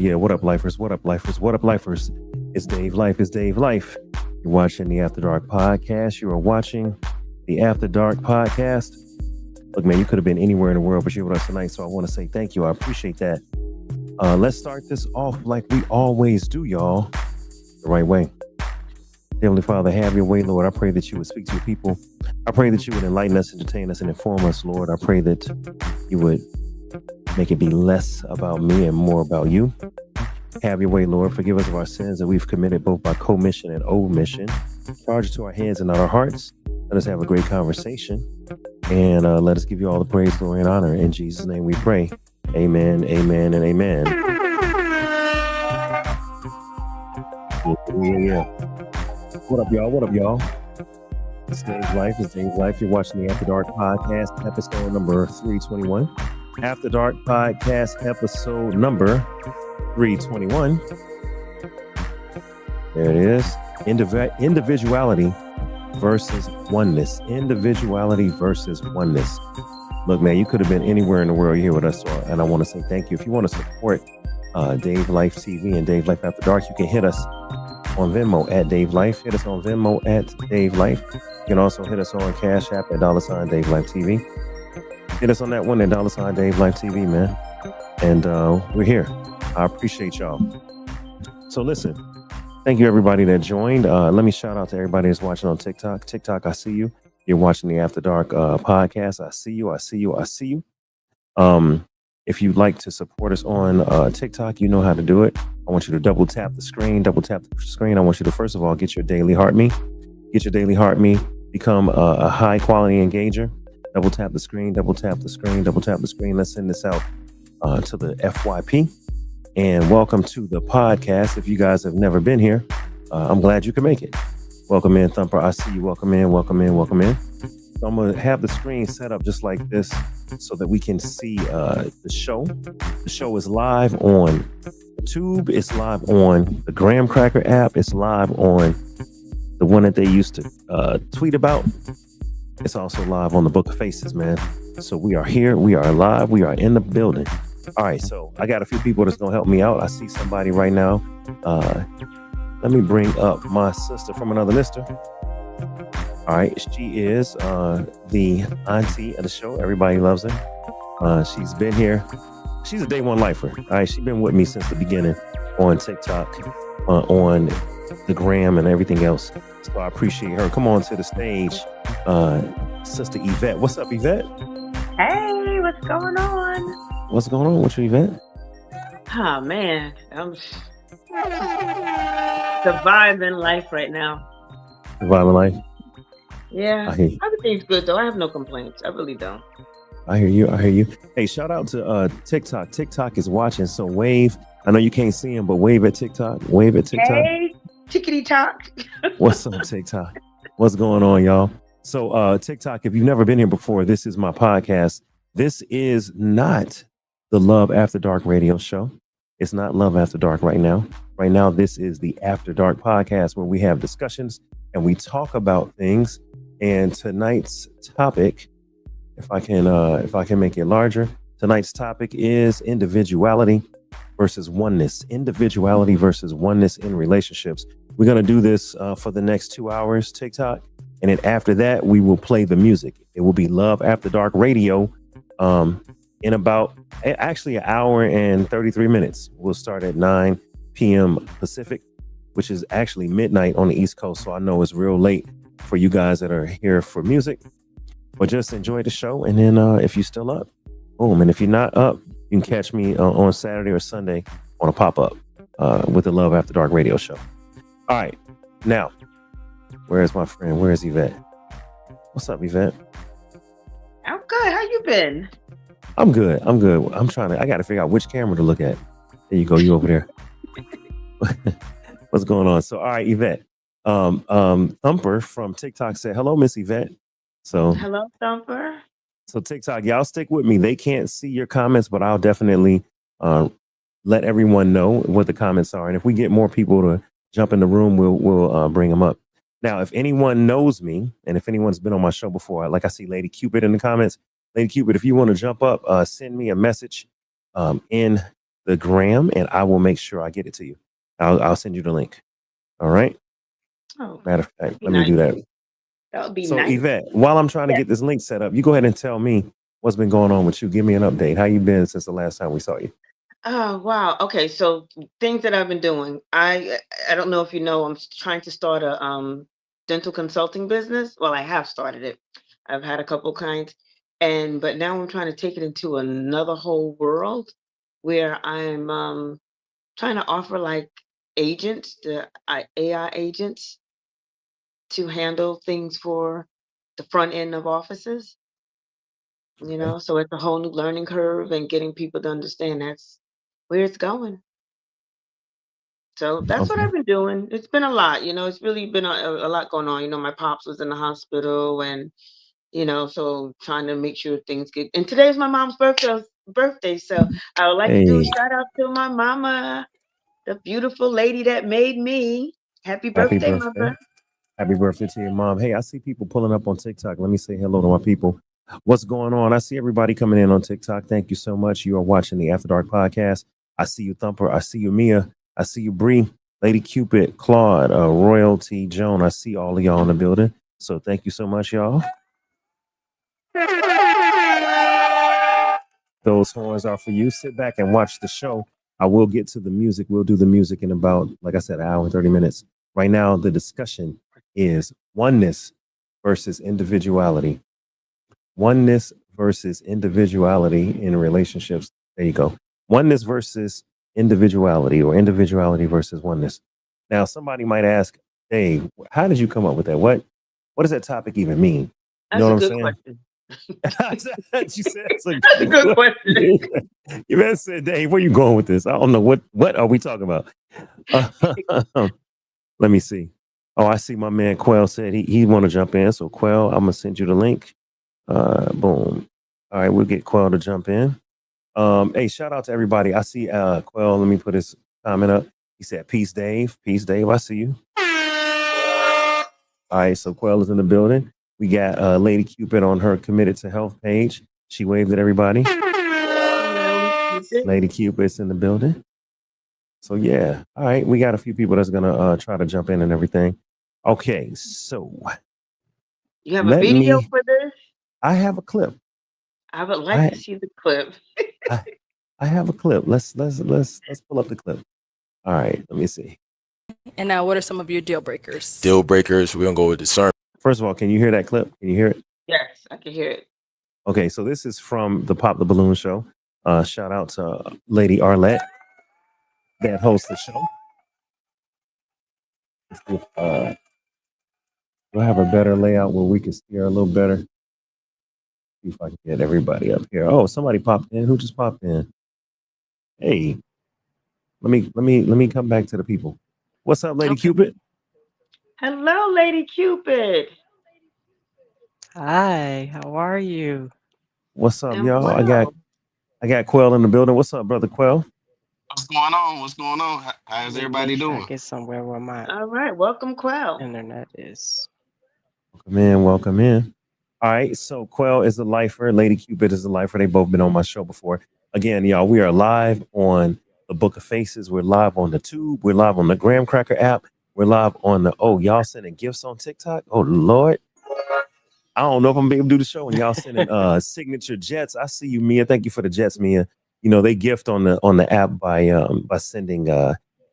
yeah. What up, lifers? What up, lifers? What up, lifers? It's Dave Life. It's Dave Life. You're watching the After Dark podcast. You are watching the After Dark podcast. Look, man, you could have been anywhere in the world, but you're with us tonight. So I want to say thank you. I appreciate that. Let's start this off like we always do, y'all. The right way. Heavenly Father, have your way, Lord. I pray that you would speak to your people. I pray that you would enlighten us, entertain us, and inform us, Lord. I pray that you would make it be less about me and more about you. Have your way, Lord. Forgive us of our sins that we've committed both by commission and omission. Charge it to our heads and not our hearts. Let us have a great conversation. And let us give you all the praise, glory, and honor. In Jesus' name we pray. Amen, amen, and amen. Yeah. What up, y'all? What up, y'all? It's Dave's Life. It's Dave's Life. You're watching the After Dark podcast, episode number 321. After Dark podcast, episode number 321. There it is. Individuality versus oneness. Individuality versus oneness. Look, man, you could have been anywhere in the world here with us, and I want to say thank you. If you want to support Dave Life TV and Dave Life After Dark, you can hit us on Venmo at Dave Life. Hit us on Venmo at Dave Life. You can also hit us on Cash App at $ Dave Life TV. Hit us on that one at $ Dave Life TV, man. And we're here. I appreciate y'all. So listen, thank you everybody that joined. Let me shout out to everybody that's watching on TikTok. TikTok, I see you. You're watching the After Dark podcast. I see you. I see you. I see you. If you'd like to support us on TikTok, you know how to do it. I want you to double tap the screen. I want you to, first of all, get your daily heart me. Get your daily heart me. Become a high quality engager. Double tap the screen. Double tap the screen. Double tap the screen. Let's send this out to the FYP. And welcome to the podcast. If you guys have never been here, I'm glad you can make it. Welcome in, Thumper. I see you. Welcome in. Welcome in. Welcome in. So I'm going to have the screen set up just like this so that we can see the show. The show is live on YouTube. It's live on the Graham Cracker app. It's live on the one that they used to tweet about. It's also live on the Book of Faces, man. So we are here. We are live. We are in the building. All right. So I got a few people that's going to help me out. I see somebody right now. Let me bring up my sister from another mister. All right, she is the auntie of the show. Everybody loves her. She's been here. She's a day one lifer. All right, she's been with me since the beginning on TikTok, on the gram and everything else. So I appreciate her. Come on to the stage, Sister Yvette. What's up, Yvette? Hey, what's going on? What's going on with you, Yvette? Oh, man. I'm surviving life right now. Surviving life? Yeah. Everything's good, though. I have no complaints. I really don't. I hear you. I hear you. Hey, shout out to TikTok. TikTok is watching, so wave. I know you can't see him, but wave at TikTok. Wave at TikTok. Hey, tickety talk. What's up, TikTok? What's going on, y'all? So TikTok, if you've never been here before, this is my podcast. This is not the Love After Dark radio show. It's not Love After Dark right now. Right now, this is the After Dark podcast where we have discussions and we talk about things. And tonight's topic, if I can make it larger, tonight's topic is individuality versus oneness. Individuality versus oneness in relationships. We're going to do this for the next 2 hours, TikTok. And then after that, we will play the music. It will be Love After Dark radio in about actually an hour and 33 minutes. We'll start at 9 p.m. Pacific, which is actually midnight on the East Coast. So I know it's real late for you guys that are here for music, but just enjoy the show. And then if you're still up, boom. And if you're not up, you can catch me on Saturday or Sunday on a pop-up with the Love After Dark radio show. All right. Now, where's my friend? Where's Yvette? What's up, Yvette? I'm good. How you been? I'm good. I got to figure out which camera to look at. There you go. You over there. What's going on? So, all right, Yvette. Thumper from TikTok said, hello, Miss Yvette. So hello, Thumper. So TikTok, y'all stick with me. They can't see your comments, but I'll definitely let everyone know what the comments are. And if we get more people to jump in the room, we'll bring them up. Now, if anyone knows me, and if anyone's been on my show before, like I see Lady Cupid in the comments, Lady Cupid, if you want to jump up, send me a message in the gram, and I will make sure I get it to you. I'll send you the link. All right. Oh, Matter of fact, let me nice. do that. That would be So nice. Yvette, while I'm trying to Yeah. get this link set up, you go ahead and tell me what's been going on with you. Give me an update. How you been since the last time we saw you? Oh, wow. Okay, so things that I've been doing. I don't know if you know, I'm trying to start a dental consulting business. Well, I have started it. I've had a couple clients, and but now I'm trying to take it into another whole world where I'm trying to offer like agents, AI agents to handle things for the front end of offices, Okay. so it's a whole new learning curve and getting people to understand that's where it's going. So that's what Okay. I've been doing. It's been a lot, it's really been a lot going on. My pops was in the hospital and, so trying to make sure things get, and today's my mom's birthday. So I would like to do a Hey, shout out to my mama, the beautiful lady that made me. Happy happy birthday, birthday. mother. Happy birthday to your mom. Hey, I see people pulling up on TikTok. Let me say hello to my people. What's going on? I see everybody coming in on TikTok. Thank you so much. You are watching the After Dark podcast. I see you, Thumper. I see you, Mia. I see you, Bree, Lady Cupid, Claude, Royalty, Joan. I see all of y'all in the building. So thank you so much, y'all. Those horns are for you. Sit back and watch the show. I will get to the music. We'll do the music in about, like I said, an hour and 30 minutes. Right now, the discussion is oneness versus individuality. Oneness versus individuality in relationships. There you go. Oneness versus individuality, or individuality versus oneness. Now, somebody might ask, Dave, how did you come up with that? What does that topic even mean? You know That's what a I'm good saying? question. She said it's a That's a good good question. question. You better say, Dave, where you going with this? I don't know. What are we talking about? Let me see. Oh, I see my man Quell said he want to jump in. So Quell, I'm gonna send you the link. Boom. All right, we'll get Quell to jump in. Hey, shout out to everybody. I see Quell. Let me put his comment up. He said, "Peace, Dave. Peace, Dave. I see you." All right, so Quell is in the building. We got Lady Cupid on her Committed to Health page. She waved at everybody. Lady Cupid's in the building. So yeah, all right. We got a few people that's gonna try to jump in and everything. Okay, so You have a let video me. for this? I have a clip. I would like I to see the clip. I, I have a clip. Let's pull up the clip. All right, let me see. And now, what are some of your deal breakers? Deal breakers. We're gonna go with discernment. First of all, can you hear that clip? Can you hear it? Yes, I can hear it. Okay, so this is from the Pop the Balloon show. Shout out to Lady Arlette that hosts the show. Do I have a better layout where we can see her a little better? See if I can get everybody up here. Oh, somebody popped in. Who just popped in? Hey, let me come back to the people. What's up, Lady Okay. Cupid? Hello, Lady Cupid. Hi, how are you? What's up, And y'all? well, I got Quell in the building. What's up, brother Quell? What's going on? What's going on? How's Let me everybody make sure I doing? get somewhere where my all right. Welcome, Quell. internet is. Welcome in, welcome in. All right, so Quell is a lifer. Lady Cupid is a lifer. They both been on my show before. Again, y'all, we are live on the Book of Faces. We're live on the Tube. We're live on the Graham Cracker app. We're live on the, oh, y'all sending gifts on TikTok? Oh, Lord. I don't know if I'm gonna be able to do the show and y'all sending signature jets. I see you, Mia. Thank you for the jets, Mia. They gift on the app by sending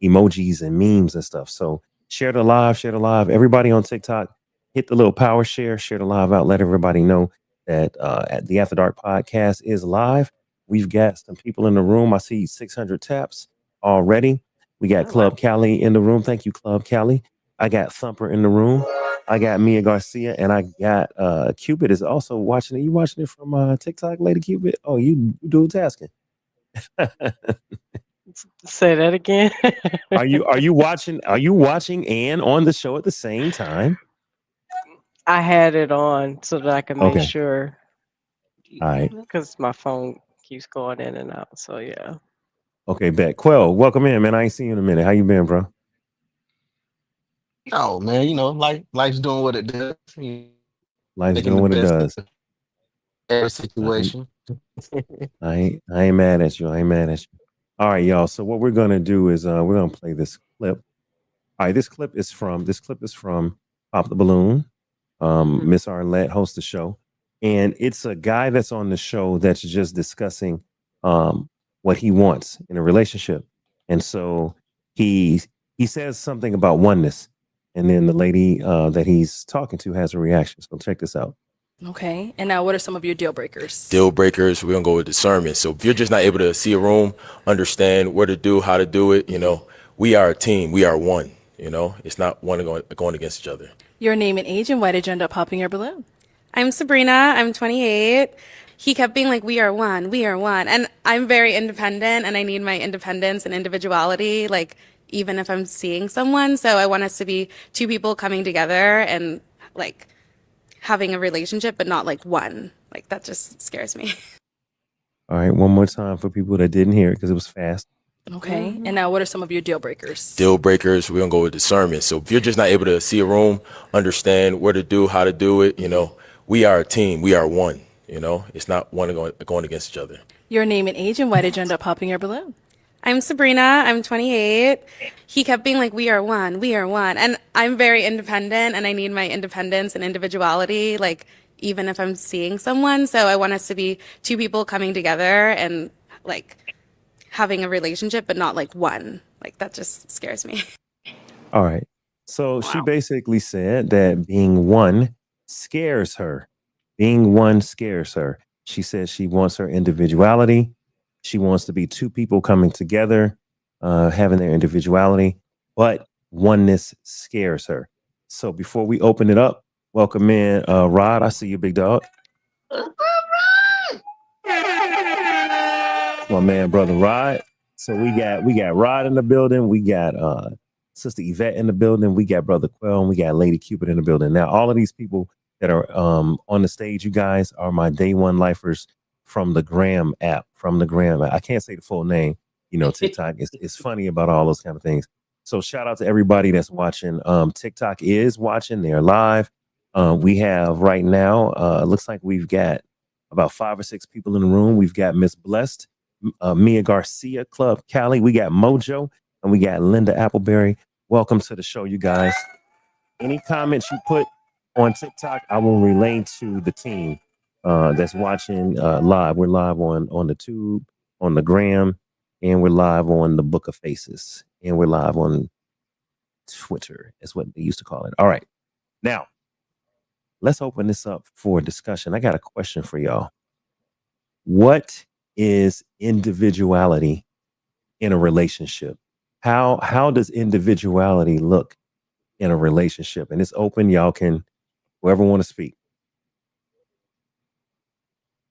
emojis and memes and stuff. So share the live, share the live. Everybody on TikTok, hit the little power share the live out. Let everybody know that at the After Dark podcast is live. We've got some people in the room. I see 600 taps already. We got Oh, Club wow. Cali in the room. Thank you, Club Cali. I got Thumper in the room. I got Mia Garcia, and I got Cupid is also watching it. You watching it from TikTok, Lady Cupid? Oh, you dual tasking. Say that again. Are you watching? Are you watching and on the show at the same time? I had it on so that I could make Okay. sure All right. because my phone keeps going in and out. So yeah. Okay, bet. Quell, welcome in, man. I ain't seen you in a minute. How you been, bro? No, man. Life's doing what it does. Life's Making doing the what it best does. of every I ain't, situation. I ain't mad at you. I ain't mad at you. All right, y'all. So what we're gonna do is we're gonna play this clip. All right, this clip is from Pop the Balloon. Miss Arlette hosts the show, and it's a guy that's on the show that's just discussing what he wants in a relationship, and so he he says something about oneness, and then the lady that he's talking to has a reaction. So check this out. Okay. And now, what are some of your deal breakers? Deal breakers, we're gonna go with discernment. So if you're just not able to see a room, understand what to do, how to do it, we are a team, we are one. It's not one going against each other. Your name and age, and why did you end up popping your balloon? I'm Sabrina. I'm 28. He kept being like, we are one, we are one. And I'm very independent and I need my independence and individuality, like, even if I'm seeing someone. So I want us to be two people coming together and, like, having a relationship, but not like one. Like, that just scares me. All right, one more time for people that didn't hear it because it was fast. Okay. And now, what are some of your deal breakers? Deal breakers, we're gonna go with discernment. So if you're just not able to see a room, understand what to do, how to do it, we are a team, we are one. It's not one going against each other. Your name and age, and why did you end up popping your balloon? I'm Sabrina. I'm 28. He kept being like, we are one, we are one. And I'm very independent and I need my independence and individuality, like, even if I'm seeing someone. So I want us to be two people coming together and, like, having a relationship, but not like one. Like, that just scares me. All right. So she basically said that being one scares her. Being one scares her. She says she wants her individuality. She wants to be two people coming together, having their individuality, but oneness scares her. So before we open it up, welcome in Rod. I see you, big dog. My man, brother Rod. So we got Rod in the building. We got Sister Yvette in the building. We got Brother Quell, and we got Lady Cupid in the building. Now, all of these people that are on the stage, you guys are my day one lifers from the Gram app. From the Gram app. I can't say the full name. TikTok is funny about all those kind of things. So shout out to everybody that's watching. TikTok is watching. They're live. We have right now, looks like we've got about 5 or 6 people in the room. We've got Miss Blessed, Mia Garcia, Club Cali. We got Mojo, and we got Linda Appleberry. Welcome to the show, you guys. Any comments you put on TikTok, I will relay to the team that's watching live. We're live on the Tube, on the Gram, and we're live on the Book of Faces, and we're live on Twitter, is what they used to call it. All right. Now, let's open this up for discussion. I got a question for y'all. What is individuality in a relationship? How does individuality look in a relationship? And it's open. Y'all can, whoever want to speak.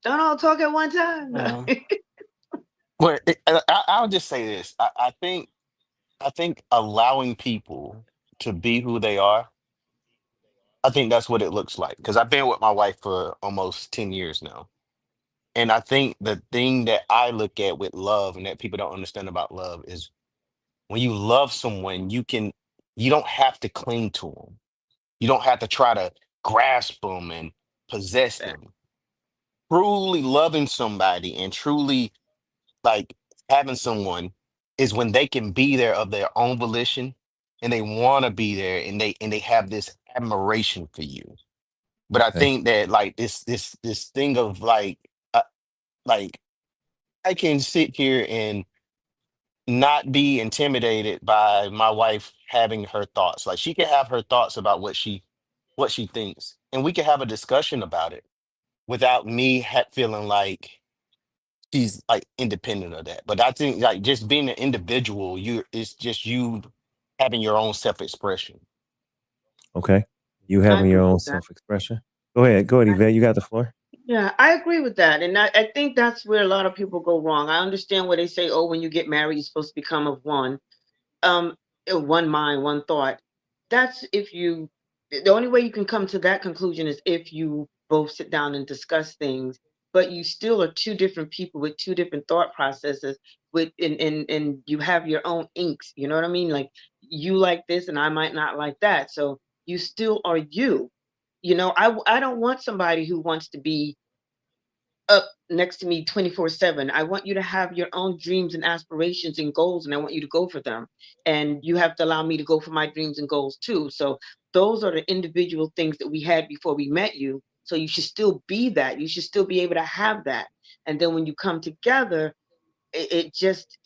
Don't all talk at one time. Well, I'll just say this. I think allowing people to be who they are, I think that's what it looks like. Because I've been with my wife for almost 10 years now. And I think the thing that I look at with love and that people don't understand about love is when you love someone, you don't have to cling to them. You don't have to try to grasp them and possess them. Truly loving somebody and truly like having someone is when they can be there of their own volition and they want to be there and they have this admiration for you. But I Okay. think that like this thing of like I can sit here and not be intimidated by my wife having her thoughts. Like she can have her thoughts about what she thinks, and we can have a discussion about it without me feeling like she's like independent of that. But I think like just being an individual, it's just you having your own self-expression. Okay. You I having your agree own with that. self-expression. Go ahead, Yvette. You got the floor. Yeah, I agree with that. And I think that's where a lot of people go wrong. I understand where they say, oh, when you get married, you're supposed to become of one. One mind, one thought. That's if you, the only way you can come to that conclusion is if you both sit down and discuss things, but you still are two different people with two different thought processes and you have your own inks, you know what I mean? Like you like this and I might not like that. So you still are you. I don't want somebody who wants to be up next to me 24/7. I want you to have your own dreams and aspirations and goals, and I want you to go for them. And you have to allow me to go for my dreams and goals too. So those are the individual things that we had before we met you. So you should still be that. You should still be able to have that. And then when you come together, it just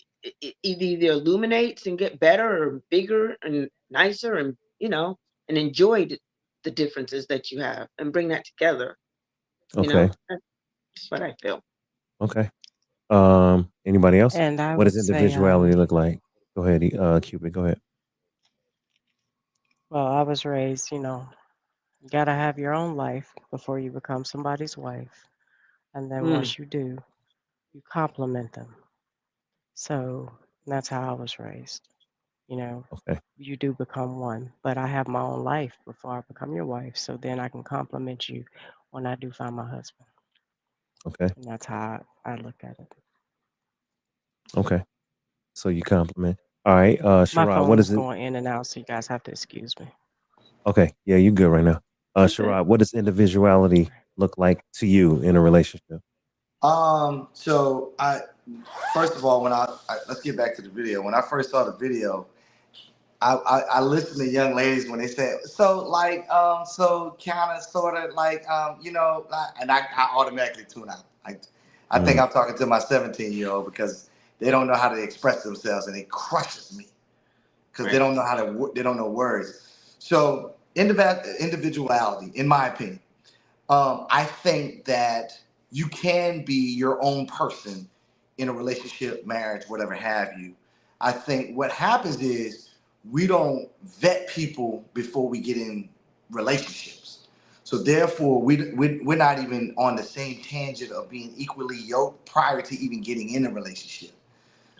it either illuminates and get better or bigger and nicer, and and enjoy the differences that you have and bring that together. Okay. That's what I feel. Okay. Anybody else? And I What would does say, individuality look like? Go ahead, Cupid. Go ahead. well, I was raised, you got to have your own life before you become somebody's wife. And then Mm, once you do, you compliment them. So that's how I was raised. You know, Okay. you do become one, but I have my own life before I become your wife. So then I can compliment you when I do find my husband. Okay. And that's how I look at it. Okay. So you compliment. All right. My Sherrod, what phone is is it? going in and out, so you guys have to excuse me. Okay. Yeah, you good right now. okay. Sherrod, what does individuality look like to you in a relationship? So I first of all, let's get back to the video. When I first saw the video, I listened to young ladies when they said so kind of sort of and I automatically tune out. I think Mm, I'm talking to my 17-year-old because they don't know how to express themselves and it crushes me because they Right. don't know they don't know words. So individuality, in my opinion. I think that you can be your own person in a relationship, marriage, whatever have you. I think what happens is we don't vet people before we get in relationships. So therefore, we're not even on the same tangent of being equally yoked prior to even getting in a relationship.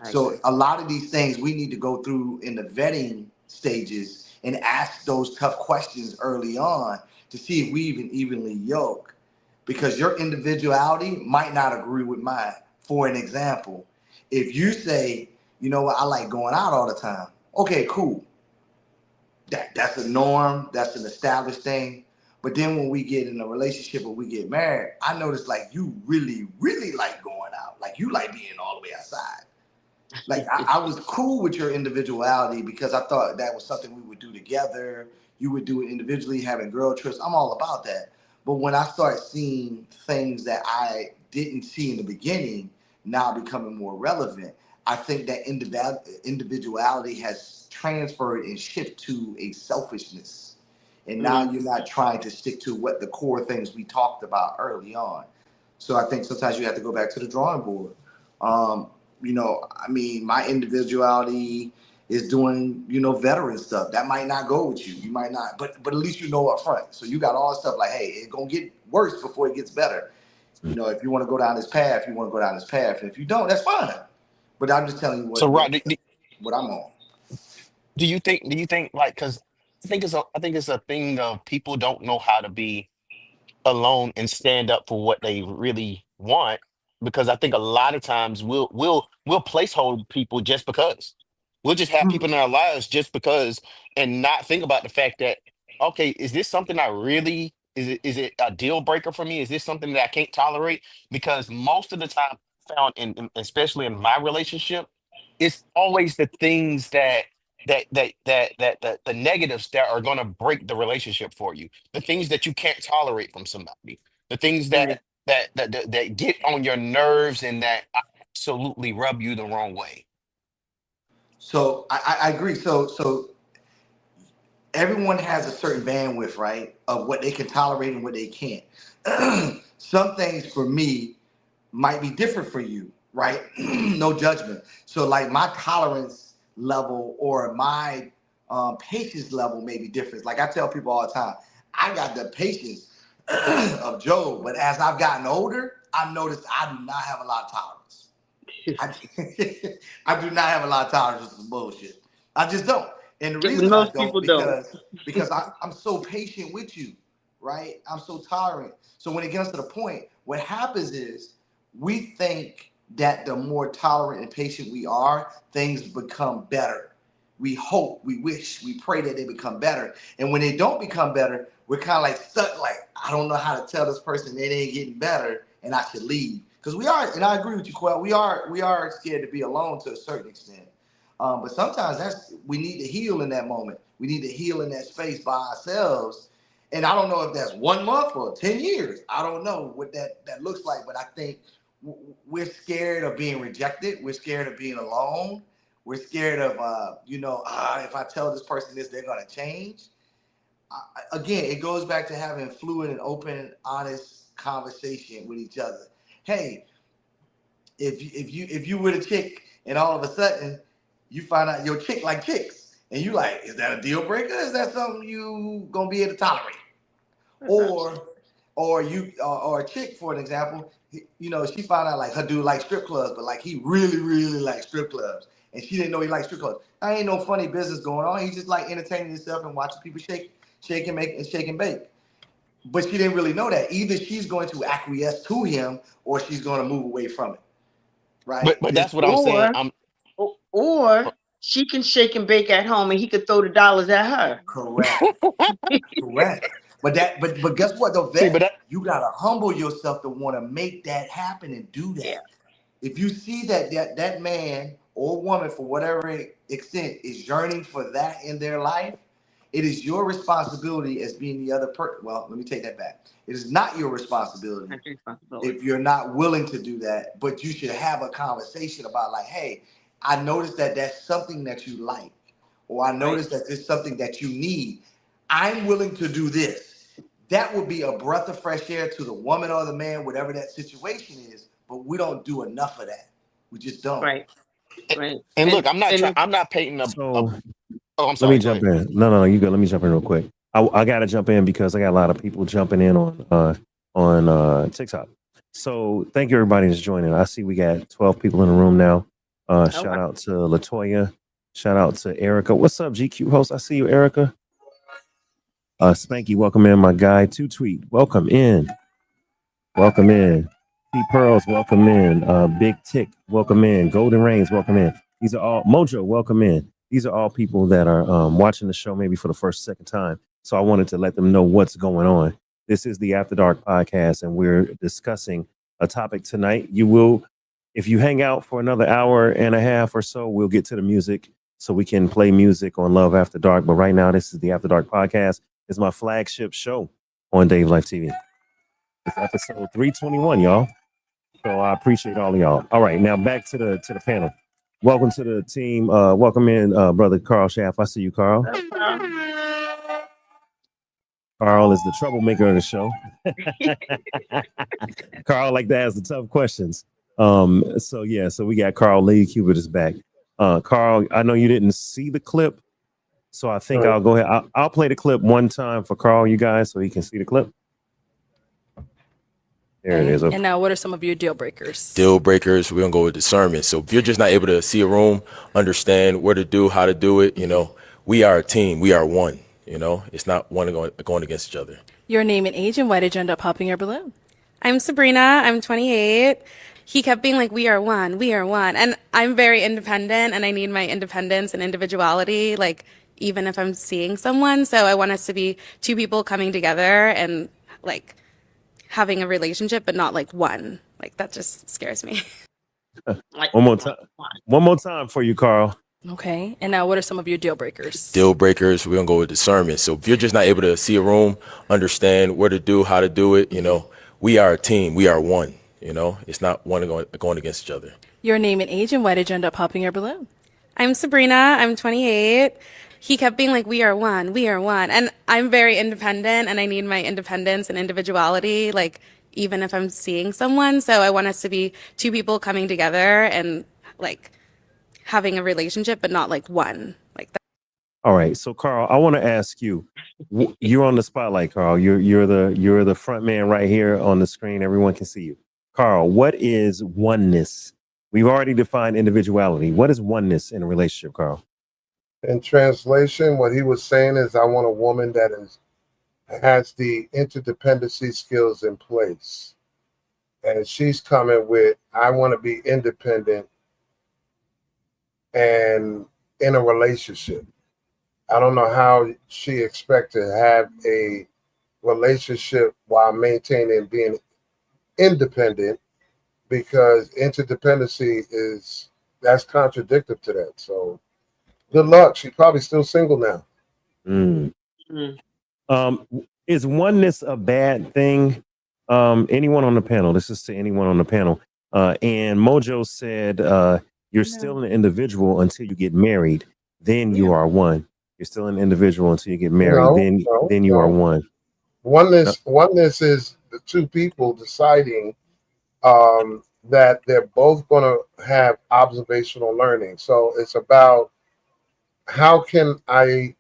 I So agree. a lot of these things we need to go through in the vetting stages and ask those tough questions early on to see if we even evenly yoke. Because your individuality might not agree with mine. For an example, if you say, you know what, I like going out all the time. Okay, cool. That's a norm. That's an established thing. But then when we get in a relationship or we get married, I notice like you really, really like going out. Like you like being all the way outside. Like I was cool with your individuality because I thought that was something we would do together. You would do it individually, having girl trips. I'm all about that. But when I start seeing things that I didn't see in the beginning now becoming more relevant, I think that individuality has transferred and shifted to a selfishness. And now Mm, you're not trying to stick to what the core things we talked about early on. So I think sometimes you have to go back to the drawing board. Um, I mean, my individuality is doing, veteran stuff. That might not go with you. You might not, but at least you know up front. So you got all the stuff like, hey, it's gonna get worse before it gets better. mm. If you want to go down this path, you want to go down this path. And if you don't, that's fine. But I'm just telling you So, what Rod, what I'm on. do you think like because I think it's a thing of people don't know how to be alone and stand up for what they really want, because I think a lot of times we'll placehold people just because we'll just have people in our lives just because, and not think about the fact that, okay, is this something I really, is it a deal breaker for me? Is this something that I can't tolerate? Because most of the time found especially in my relationship, it's always the things that the negatives that are going to break the relationship for you, the things that you can't tolerate from somebody, the things right. that get on your nerves and that absolutely rub you the wrong way. So I agree. So everyone has a certain bandwidth, right, of what they can tolerate and what they can't. Some things for me might be different for you, right? No judgment. So like my tolerance level or my patience level may be different. Like I tell people all the time, I got the patience of Job, but as I've gotten older, I've noticed I do not have a lot of tolerance. I, I do not have a lot of tolerance for bullshit. I just don't. And the reason I Most don't people don't. because I'm so patient with you, right? I'm so tolerant. So when it gets to the point, what happens is we think that the more tolerant and patient we are, things become better. We hope, we wish, we pray that they become better. And when they don't become better, we're kind of like stuck, like, I don't know how to tell this person they ain't getting better. and I should leave. Because we are, and I agree with you, Quell, we are scared to be alone to a certain extent. But sometimes we need to heal in that moment. We need to heal in that space by ourselves. And I don't know if that's 1 month or 10 years. I don't know what that looks like, but I think we're scared of being rejected. We're scared of being alone. We're scared of, if I tell this person this, they're going to change. Again, it goes back to having fluid and open, honest conversation with each other. Hey, if you with a chick and all of a sudden you find out your chick like chicks, and you like, is that a deal breaker? Is that something you gonna be able to tolerate? Or a chick, for an example, she found out like her dude likes strip clubs, but like he really, really likes strip clubs. And she didn't know he liked strip clubs. There ain't no funny business going on. He just like entertaining himself and watching people shake and bake. But she didn't really know that. Either she's going to acquiesce to him or she's going to move away from it. Right? But that's what I'm saying. Or she can shake and bake at home and he could throw the dollars at her. Correct. Correct. But guess what though, Vet? You gotta humble yourself to want to make that happen and do that. Yeah. If you see that man or woman, for whatever extent, is yearning for that in their life, it is your responsibility as being the other person. Well, let me take that back. It is not your responsibility if you're not willing to do that, but you should have a conversation about like, hey, I noticed that that's something that you like, or I noticed that it's something that you need. I'm willing to do this. That would be a breath of fresh air to the woman or the man, whatever that situation is, but we don't do enough of that. We just don't. Right. And look, I'm not painting So I'm sorry. Let me jump in. No, you go. Let me jump in real quick. I got to jump in because I got a lot of people jumping in on TikTok. So thank you everybody that's joining. I see we got 12 people in the room now. Shout out to Latoya. Shout out to Erica. What's up, GQ host? I see you, Erica. Spanky, welcome in, my guy. Two Tweet, welcome in. Welcome in. P Pearls, welcome in. Big Tick, welcome in. Golden Rains, welcome in. These are all Mojo, welcome in. These are all people that are watching the show maybe for the first, second time. So I wanted to let them know what's going on. This is the After Dark podcast, and we're discussing a topic tonight. You will, if you hang out for another hour and a half or so, we'll get to the music so we can play music on Love After Dark. But right now, this is the After Dark podcast. It's my flagship show on Dave Life TV. It's episode 321, y'all. So I appreciate all of y'all. All right, now back to the panel. Welcome to the team. Welcome in, brother Carl Schaff. I see you, Carl. Carl is the troublemaker of the show. Carl like to ask the tough questions. So we got Carl Lee Cubit is back. Carl, I know you didn't see the clip, so I think I'll go ahead. I'll play the clip one time for Carl, you guys, so he can see the clip. There it is. Okay. And now, what are some of your deal breakers? Deal breakers, we're going to go with discernment. So if you're just not able to see a room, understand what to do, how to do it, we are a team. We are one. It's not one going against each other. Your name and age, and why did you end up popping your balloon? I'm Sabrina. I'm 28. He kept being like, we are one. We are one. And I'm very independent, and I need my independence and individuality, like, even if I'm seeing someone. So I want us to be two people coming together and, like, having a relationship, but not like one. Like, that just scares me. One more time for you, Carl. Okay. And now, what are some of your deal breakers? Deal breakers, we're going to go with discernment. So if you're just not able to see a room, understand what to do, how to do it, we are a team. We are one. It's not one going against each other. Your name and age, and why did you end up popping your balloon? I'm Sabrina. I'm 28. He kept being like, we are one. We are one. And I'm very independent, and I need my independence and individuality, like, even if I'm seeing someone. So I want us to be two people coming together and, like, having a relationship, but not like one. Like that. All right. So Carl, I want to ask you, you're on the spotlight, Carl. You're the front man right here on the screen. Everyone can see you. Carl, what is oneness? We've already defined individuality. What is oneness in a relationship, Carl? In translation, what he was saying is, I want a woman that has the interdependency skills in place. And she's coming with, I want to be independent and in a relationship. I don't know how she expects to have a relationship while maintaining being independent, because interdependency that's contradictory to that. So good luck. She's probably still single now. Mm. Mm. Is oneness a bad thing? Anyone on the panel? This is to anyone on the panel. And Mojo said, "You're still an individual until you get married. Then you are one. You're still an individual until you get married. No, Then you are one." No. Oneness is the two people deciding that they're both going to have observational learning. So it's about how can I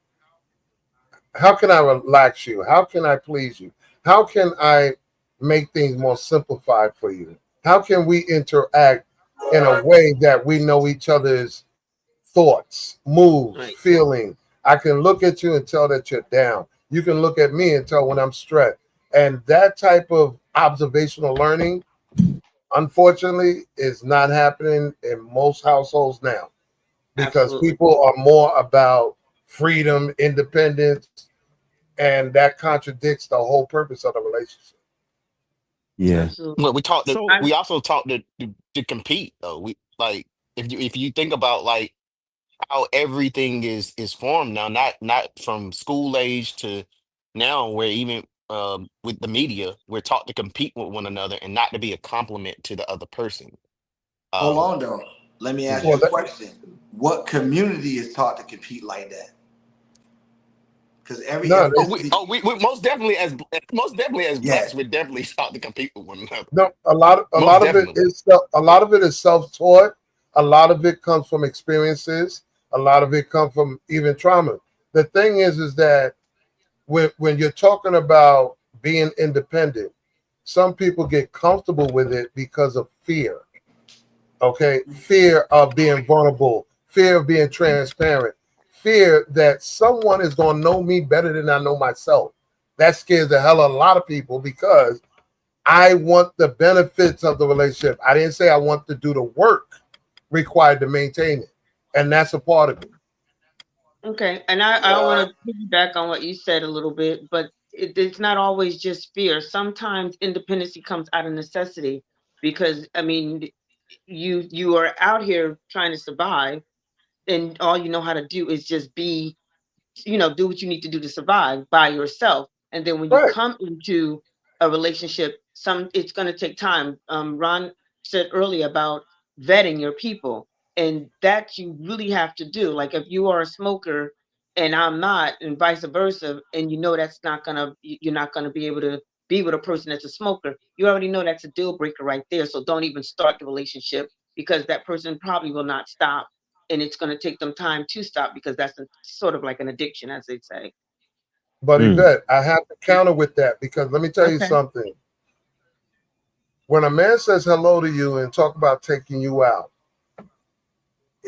relax you? How can I please you? How can I make things more simplified for you? How can we interact in a way that we know each other's thoughts, moves, Right. feeling? I can look at you and tell that you're down. You can look at me and tell when I'm stressed. And that type of observational learning, unfortunately, is not happening in most households now, because Absolutely. people are more about freedom, independence, and that contradicts the whole purpose of the relationship. Yeah. Absolutely. Well, So we also taught to compete though. We like if you think about like how everything is formed now, not from school age to now, where even with the media, we're taught to compete with one another and not to be a compliment to the other person. Hold Um, on though. Let me ask Well, you a question. What community is taught to compete like that? Because every no, ethnicity, we most definitely as yeah. blacks, we're definitely taught to compete with one another. no. A Most lot of it definitely. is self-taught. A lot of it comes from experiences. A lot of it comes from even trauma. The thing is that when you're talking about being independent, some people get comfortable with it because of fear. Okay, fear of being vulnerable, fear of being transparent, fear that someone is going to know me better than I know myself. That scares the hell out of a lot of people, because I want the benefits of the relationship. I didn't say I want to do the work required to maintain it, and that's a part of it. Okay, and I want to piggyback on what you said a little bit, but it's not always just fear. Sometimes independency comes out of necessity, because I mean, you are out here trying to survive, and all you know how to do is just be, do what you need to do to survive by yourself. And then when you Right. come into a relationship, it's going to take time. Ron said earlier about vetting your people, and that you really have to do. Like if you are a smoker and I'm not, and vice versa, and that's not gonna, you're not gonna be able to be with a person that's a smoker. You already know that's a deal breaker right there. So don't even start the relationship, because that person probably will not stop, and it's going to take them time to stop, because that's sort of like an addiction, as they say. But mm, Yvette, I have to counter with that, because let me tell you Okay. something. When a man says hello to you and talk about taking you out,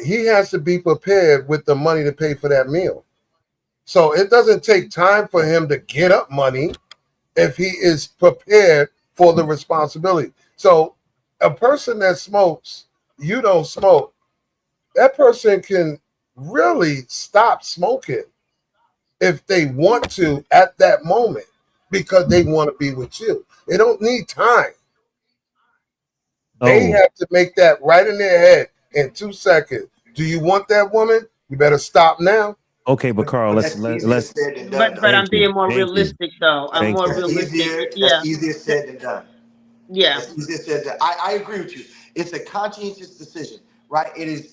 he has to be prepared with the money to pay for that meal. So it doesn't take time for him to get up money if he is prepared for the responsibility. So a person that smokes, you don't smoke, that person can really stop smoking if they want to at that moment, because they want to be with you. They don't need time. They oh, have to make that right in their head in 2 seconds. Do you want that woman? You better stop now. okay, but Carl, But that's easier let's said than done, But though. I'm thank you, being more thank you, realistic, though. I'm thank more you. That's realistic. easier. Yeah. That's easier said than done. Yeah. That's easier said than. I agree with you. It's a conscientious decision, right? It is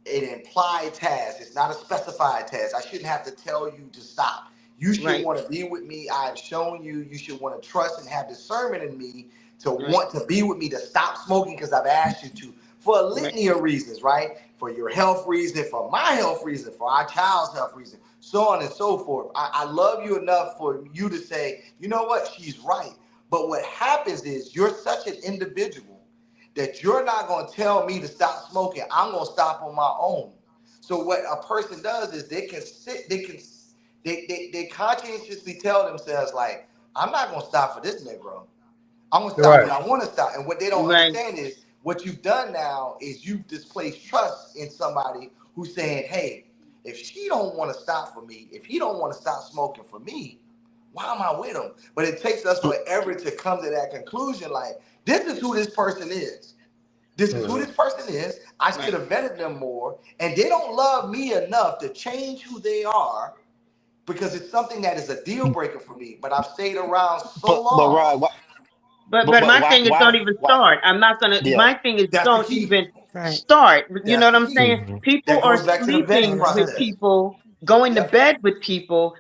an implied task. It's not a specified task. I shouldn't have to tell you to stop. You should Right. want to be with me. I've shown you. You should want to trust and have discernment in me to Right. want to be with me, to stop smoking because I've asked you to, for a Right. litany of reasons, right? For your health reason, for my health reason, for our child's health reason, so on and so forth. I love you enough for you to say, you know what, she's right. But what happens is you're such an individual that you're not going to tell me to stop smoking. I'm going to stop on my own. So what a person does is they conscientiously tell themselves, like, I'm not going to stop for this Negro. I'm going to stop Right. when I want to stop. And what they don't Right. understand is what you've done now is you've displaced trust in somebody who's saying, hey, if she don't want to stop for me, if he don't want to stop smoking for me, Why am I with them? But it takes us forever to come to that conclusion. Like, this is who this person is. This is who this person is. I should have vetted them more. And they don't love me enough to change who they are because it's something that is a deal breaker for me. But I've stayed around so But long. Rod, But my thing is don't even start. I'm not gonna. Yeah, My thing is That's the don't key. even Right. start. You know That's what the I'm key. saying? People That are goes back to the vetting sleeping with process. people, going to Yep. bed with people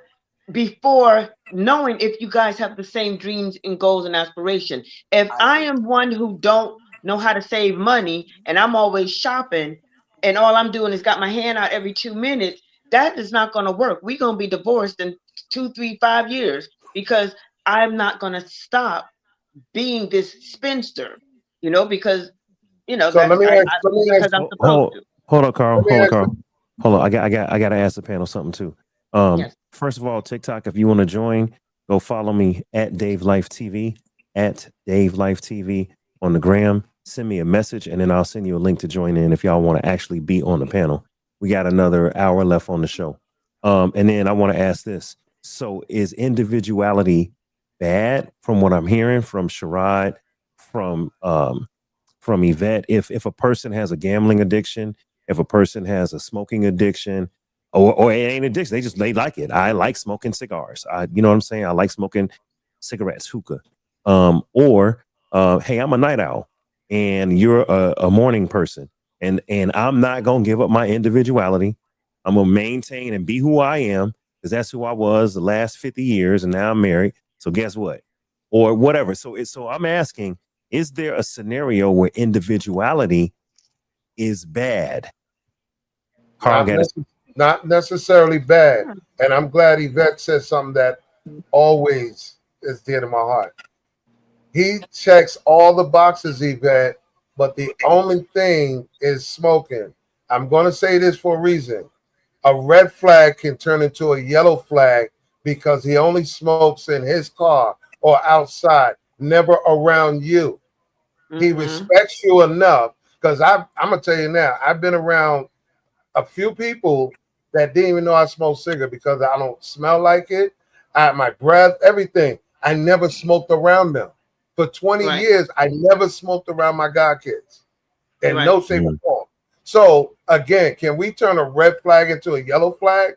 before knowing if you guys have the same dreams and goals and aspiration. If I am one who don't know how to save money and I'm always shopping and all I'm doing is got my hand out every 2 minutes, that is not going to work. We're going to be divorced in 2, 3, 5 years because I'm not going to stop being this spinster, because So that's because I'm supposed to. Hold on, Carl. let me Hold on, ask Carl. Hold on. I got to ask the panel something too. Yes. First of all, TikTok, if you want to join, go follow me at Dave Life TV, at Dave Life TV on the gram. Send me a message, and then I'll send you a link to join in if y'all want to actually be on the panel. We got another hour left on the show. And then I want to ask this. So is individuality bad from what I'm hearing from Sherrod, from Yvette? If a person has a gambling addiction, if a person has a smoking addiction, or it ain't addiction, they like it. I like smoking cigars. You know what I'm saying? I like smoking cigarettes, hookah. Or hey, I'm a night owl, and you're a morning person, and I'm not gonna give up my individuality. I'm gonna maintain and be who I am because that's who I was the last 50 years, and now I'm married. So guess what? Or whatever. So I'm asking, is there a scenario where individuality is bad? Carl, not necessarily bad. And I'm glad Yvette said something that always is dear to my heart. He checks all the boxes, Yvette, but the only thing is smoking. I'm going to say this for a reason. A red flag can turn into a yellow flag because he only smokes in his car or outside, never around you. He respects you enough because I'm going to tell you now, I've been around a few people that didn't even know I smoked cigarette because I don't smell like it. My breath, everything. I never smoked around them. For 20 years, I never smoked around my godkids in no shape or form. So again, can we turn a red flag into a yellow flag?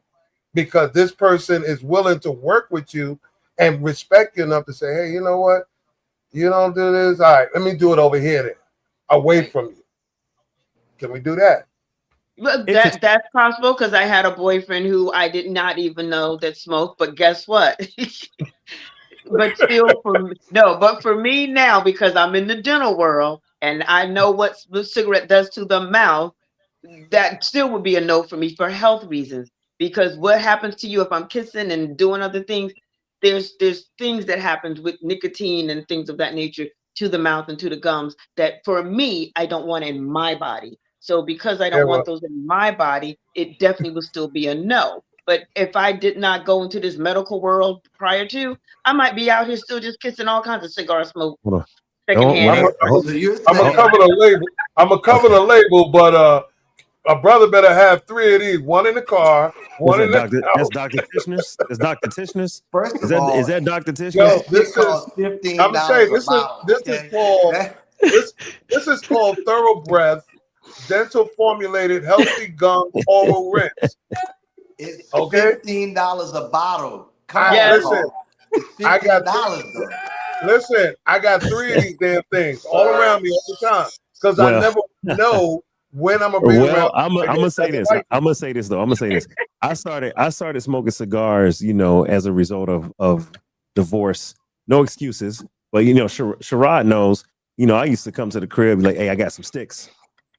Because this person is willing to work with you and respect you enough to say, hey, you know what? You don't do this. All right, let me do it over here then, away from you. Can we do that? Well, that's possible because I had a boyfriend who I did not even know that smoked, but guess what? But still, but for me now, because I'm in the dental world and I know what the cigarette does to the mouth, that still would be a no for me for health reasons. Because what happens to you if I'm kissing and doing other things? There's things that happens with nicotine and things of that nature to the mouth and to the gums that for me I don't want in my body. So because I don't want those in my body, it definitely will still be a no. But if I did not go into this medical world prior to, I might be out here still just kissing all kinds of cigar smoke secondhand. I'm gonna cover the label. I'm gonna cover the label, but a brother better have 3 of these: one in the car, one in the house. That's Dr. Tishner's. That's Dr. Tishner's. First Is of all, is that Dr. Tishner's? Yo, this is $15 I'm saying a bottle. This is called Thoroughbred Dental Formulated Healthy Gum Oral Rinse. It's okay, $15 a bottle. Listen, I got $15 listen. I got 3 of these damn things all around me all the time because I never know when I'm gonna bring around. I'm gonna say this. I'm gonna say this though. I'm gonna say this. I started smoking cigars, as a result of divorce. No excuses, but Sherrod knows. I used to come to the crib and be like, hey, I got some sticks.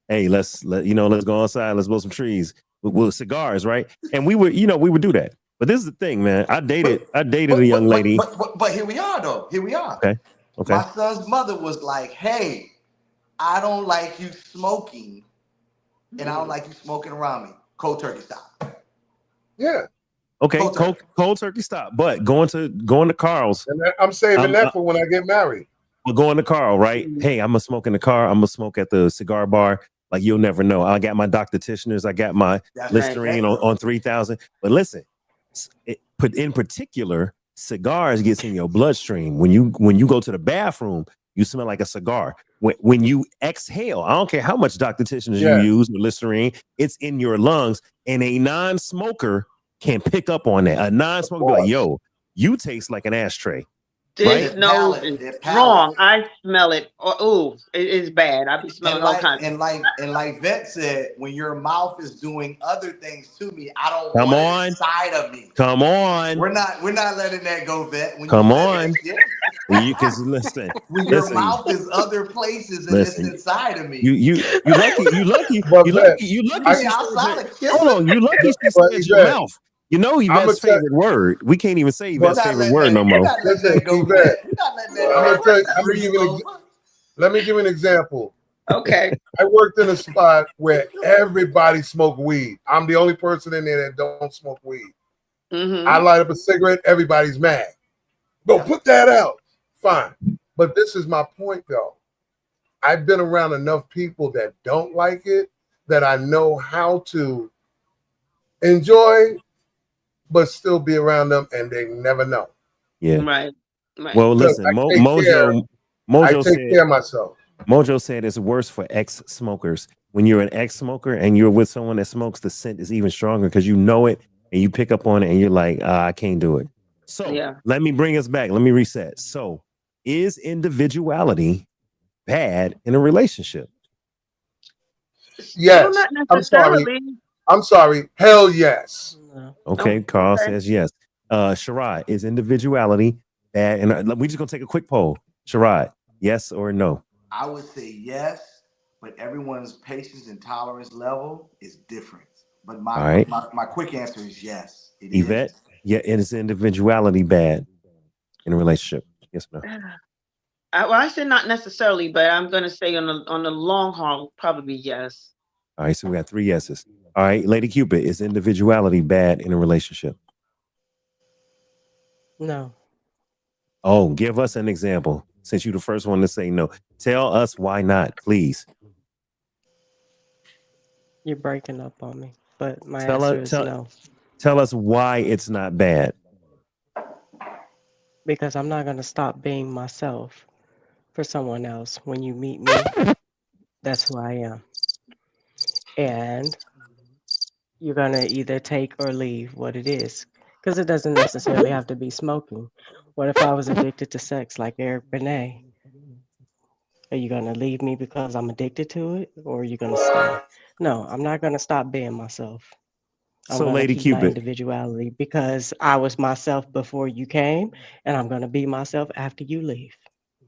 Hey, let's go outside. Let's blow some trees with cigars, right? And we would do that. But this is the thing, man. I dated a young lady. But here we are, though. Here we are. Okay. My son's mother was like, hey, I don't like you smoking, and I don't like you smoking around me. Cold turkey stop. Yeah. Okay, cold turkey stop. But going to Carl's. And I'm saving that for when I get married. We're going to Carl, right? Hey, I'm gonna smoke in the car. I'm gonna smoke at the cigar bar. Like, you'll never know. I got my Dr. Tishner's. I got my Listerine on 3000. But listen, in particular, Cigars gets in your bloodstream. When you go to the bathroom, you smell like a cigar. When you exhale, I don't care how much Dr. Tishner's you use or Listerine, it's in your lungs, and a non-smoker can pick up on that. A non-smoker be like, yo, you taste like an ashtray. This Right? nose is strong. I smell it. Oh, it is bad. I be smelling all kinds. And like Vet said, when your mouth is doing other things to me, I don't Come want on. it inside of me. Come on. We're not letting that go, Vet. When Come you said on. that shit, You can listen. when your mouth is other places and it's inside of me. You lucky. You lucky. But You Vet, lucky. You lucky. I she mean, said outside that- of kissing. Hold on. You lucky. She But said your Yvette, mouth. You know I'ma Yvette's tell- favorite word. We can't even say Yvette's favorite word no We're more. not letting that go, Yvette, Vet. We're not letting that I'm go. gonna give you let me give you an example. Okay. I worked in a spot where everybody smoked weed. I'm the only person in there that don't smoke weed. I light up a cigarette, everybody's mad. Go put that out. Fine. But this is my point though. I've been around enough people that don't like it that I know how to enjoy, but still be around them, and they never know. Yeah. Right. Well, listen, I Mojo take said care of myself. Mojo said it's worse for ex-smokers. When you're an ex-smoker and you're with someone that smokes, the scent is even stronger because you know it and you pick up on it and you're like, I can't do it. So let me bring us back. Let me reset. So is individuality bad in a relationship? Yes. Well, not necessarily. I'm sorry. Hell yes. Okay. Carl says yes. Sharad, is individuality bad? And we're just going to take a quick poll. Sharad, yes or no? I would say yes, but everyone's patience and tolerance level is different. But my quick answer is yes. It Yvette, is. yeah, is individuality bad in a relationship? Yes or no? I said not necessarily, but I'm going to say on the long haul, probably yes. All right, so we got 3 yeses. All right, Lady Cupid, is individuality bad in a relationship? No. Oh, give us an example. Since you're the first one to say no, tell us why not, please. You're breaking up on me, but my answer is no. Tell us why it's not bad. Because I'm not going to stop being myself for someone else. When you meet me, that's who I am. And you're going to either take or leave what it is. Because it doesn't necessarily have to be smoking. What if I was addicted to sex like Eric Benet? Are you going to leave me because I'm addicted to it? Or are you going to stay? No, I'm not going to stop being myself. I'm going to Lady keep my Cupid, individuality because I was myself before you came, and I'm going to be myself after you leave.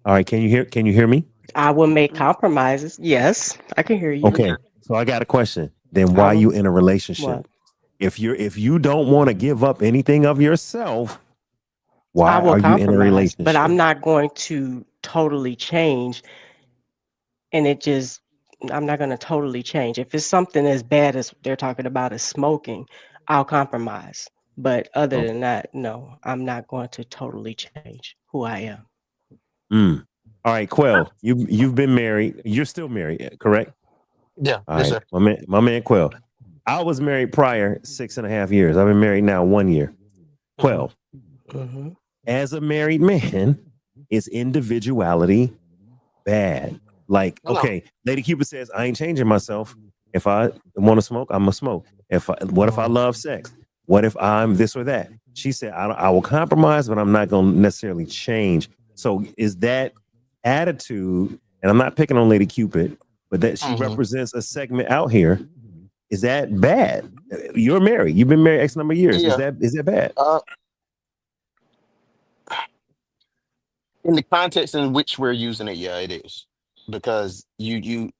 all right, can you hear me? I will make compromises. Yes, I can hear you. Okay, so I got a question. Then why are you in a relationship? What? If you don't want to give up anything of yourself, why I will are you in a compromise, relationship? but I'm not going to totally change. And I'm not going to totally change. If it's something as bad as they're talking about as smoking, I'll compromise. But other than that, no, I'm not going to totally change who I am. All right, Quell, you've been married. You're still married, correct? Yeah. All Yes, right, sir. my man Quell. I was married prior 6.5 years. I've been married now 1 year. Quell, as a married man, is individuality bad? Like, okay, Lady Cupid says, I ain't changing myself. If I want to smoke, I'm gonna smoke. What if I love sex? What if I'm this or that? She said, I will compromise, but I'm not gonna necessarily change. So is that attitude, and I'm not picking on Lady Cupid, but that she represents a segment out here. Is that bad? You're married. You've been married X number of years. Yeah. Is that bad? In the context in which we're using it, yeah, it is, because you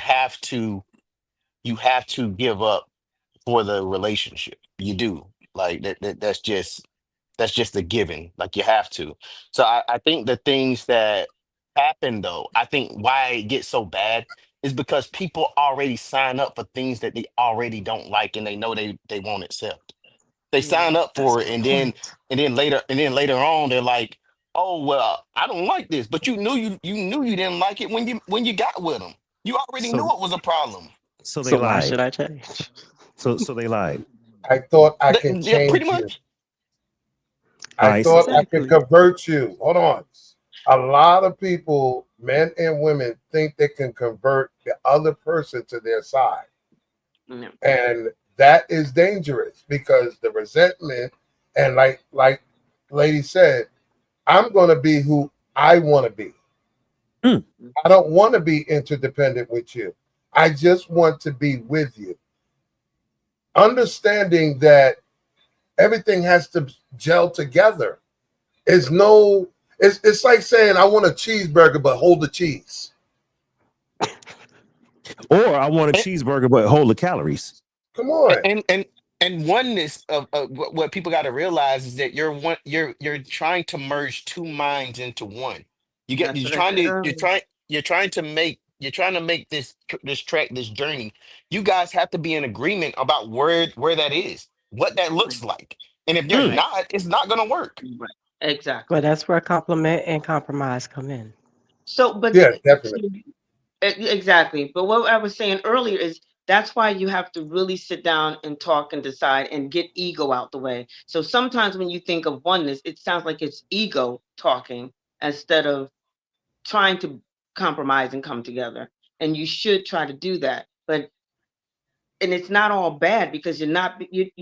have to give up for the relationship. You do, like that's just a given. Like you have to. So I think the things that happen though, I think why it gets so bad is because people already sign up for things that they already don't like and they know they won't accept. They sign up for it, and then later on they're like, oh well, I don't like this, but you knew you didn't like it when you got with them. You already knew it was a problem. So they So lied. why should I change? So they lied. I thought I can Yeah, change pretty you. much. All I right. thought I could Exactly. convert you. Hold on. A lot of people, men and women, think they can convert the other person to their side. No. And that is dangerous because the resentment and like lady said, I'm gonna be who I want to be. Mm. I don't want to be interdependent with you. I just want to be with you. Understanding that everything has to gel together. It's like saying I want a cheeseburger but hold the cheese. Or I want a cheeseburger, but hold the calories. Come on. And oneness of what people got to realize is that you're trying to merge two minds into one. That's what I said earlier. You're trying to make this track, this journey. You guys have to be in agreement about where that is, what that Right. looks like. And if you're Mm. Right. not, it's not gonna work. Right. But Exactly. that's where compliment and compromise come in. So, but Yeah, definitely. exactly. But what I was saying earlier is that's why you have to really sit down and talk and decide and get ego out the way. So sometimes when you think of oneness, it sounds like it's ego talking instead of trying to compromise and come together. And you should try to do that. But and it's not all bad because you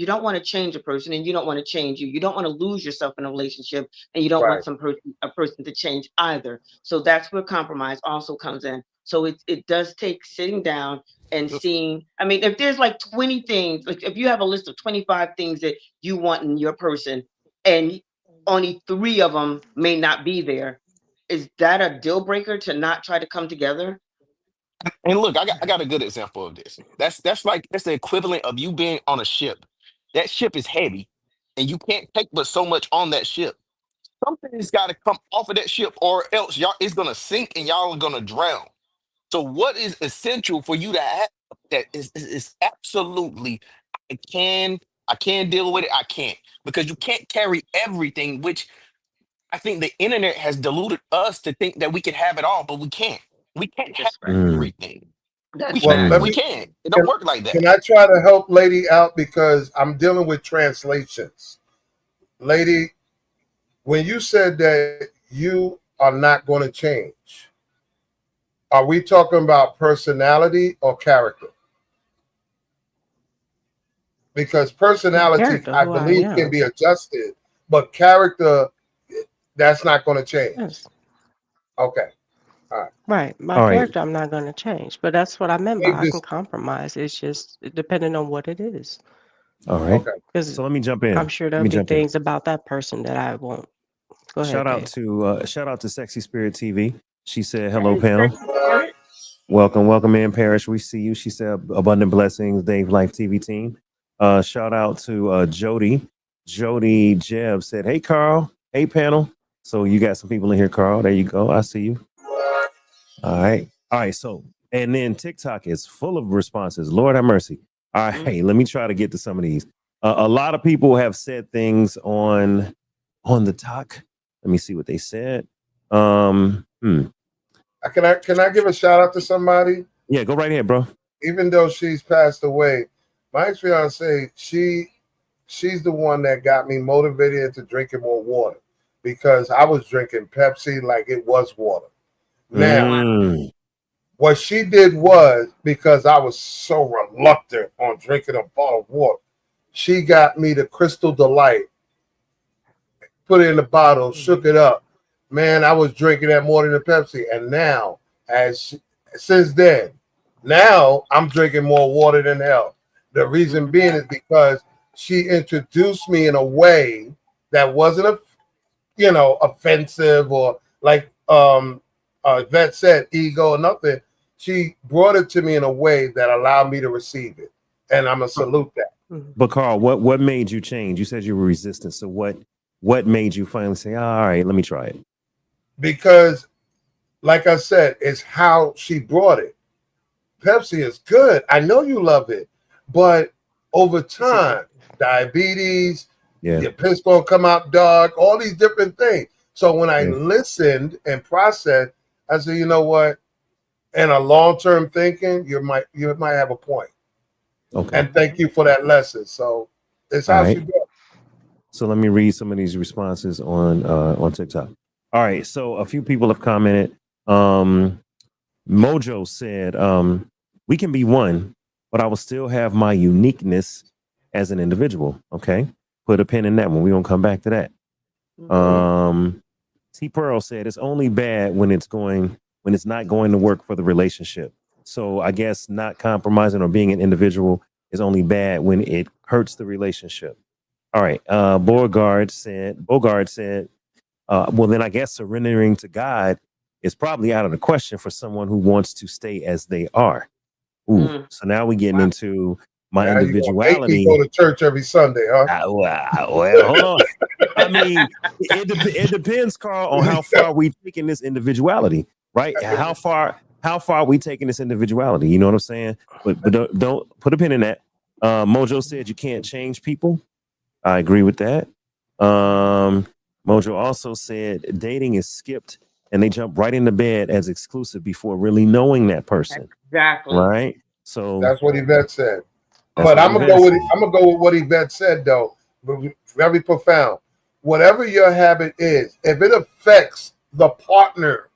don't want to change a person and you don't want to change you. You don't want to lose yourself in a relationship and you don't want Right. a person to change either. So that's where compromise also comes in. So it does take sitting down and seeing. I mean, if there's like 20 things, like if you have a list of 25 things that you want in your person and only 3 of them may not be there, is that a deal breaker to not try to come together? And look, I got a good example of this. That's the equivalent of you being on a ship. That ship is heavy, and you can't take but so much on that ship. Something's got to come off of that ship, or else y'all it's gonna sink and y'all are gonna drown. So, what is essential for you to have that is absolutely I can I can deal with it. I can't because you can't carry everything. Which I think the internet has deluded us to think that we can have it all, but we can't. We can't have That's right. Mm. everything. We That's can't. Well, let Mm. We me can't. It don't can, work like can that. I try to help lady out because I'm dealing with translations. Lady, when you said that you are not going to change, are we talking about personality or character? Because My personality, character, I who I believe, can am. be adjusted, but character, that's not going to change. Yes. Okay. All right. Right. My All right. character, I'm not going to change. But that's what I meant by They I can just, compromise. It's just depending on what it is. All right. okay. Because So let me jump in. I'm sure Let there'll me be jump in. things about that person that I won't. Go ahead, Dave. Shout out to Sexy Spirit TV. She said, "Hello, Hey, panel. Sexy Spirit. Welcome in, Parish. We see you." She said, "Abundant blessings, Dave Life TV team." Shout out to Jody. Jody Jeb said, "Hey, Carl. Hey, panel." So you got some people in here, Carl. There you go. I see you. All right. So and then TikTok is full of responses. Lord have mercy. All right. Hey, let me try to get to some of these. A lot of people have said things on the talk. Let me see what they said. Hmm. Can I give a shout out to somebody? Yeah, go right ahead, bro. Even though she's passed away, my ex fiance, she's the one that got me motivated into drinking more water because I was drinking Pepsi like it was water. Now, Wow. Mm. what she did was because I was so reluctant on drinking a bottle of water, she got me the Crystal Delight, put it in the bottle, shook it up. Man, I was drinking that more than the Pepsi. And now, since then, now I'm drinking more water than hell. The reason being is because she introduced me in a way that wasn't offensive or like Vet said, ego or nothing. She brought it to me in a way that allowed me to receive it. And I'm gonna salute that. Mhm. But Carl, what made you change? You said you were resistant. So what made you finally say, all right, let me try it? Because like I said, it's how she brought it. Pepsi is good. I know you love it, but over It's time, addictive. diabetes, Yeah. your piss gonna come out dark, all these different things. So when I Yeah. listened and processed, I said, you know what? In a long-term thinking, you might have a point. Okay. And thank you for that lesson. So it's All how right. she brought it. So let me read some of these responses on TikTok. All right, so a few people have commented. Mojo said, "We can be one, but I will still have my uniqueness as an individual." Okay, put a pin in that one. We're gonna come back to that. T Pearl said, "It's only bad when it's not going to work for the relationship." So I guess not compromising or being an individual is only bad when it hurts the relationship. All right. Bogart said, well, then I guess surrendering to God is probably out of the question for someone who wants to stay as they are. Ooh, so now we're getting into my Now you gonna make me individuality. go to church every Sunday, huh? Well, hold on. I mean, it depends, Carl, on how far we taking this individuality, right? How far are we taking this individuality? You know what I'm saying? But don't put a pin in that. Mojo said you can't change people. I agree with that. Mojo also said dating is skipped and they jump right into bed as exclusive before really knowing that person. Exactly. Right? So That's what Yvette said. that's But what I'm gonna Yvette go with said. I'm gonna go with what Yvette said though. Very profound. Whatever your habit is, if it affects the partner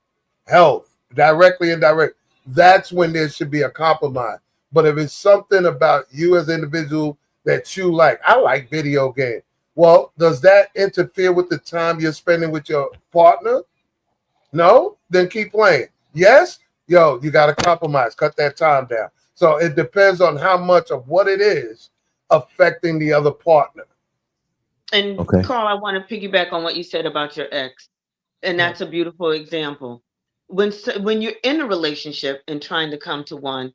health directly and indirect, that's when there should be a compromise. But if it's something about you as an individual that you like, I like video games. Well, does that interfere with the time you're spending with your partner? No? Then keep playing. Yes? Yo, you got to compromise. Cut that time down. So it depends on how much of what it is affecting the other partner. And Okay. Carl, I want to piggyback on what you said about your ex, and that's a beautiful example. When you're in a relationship and trying to come to one,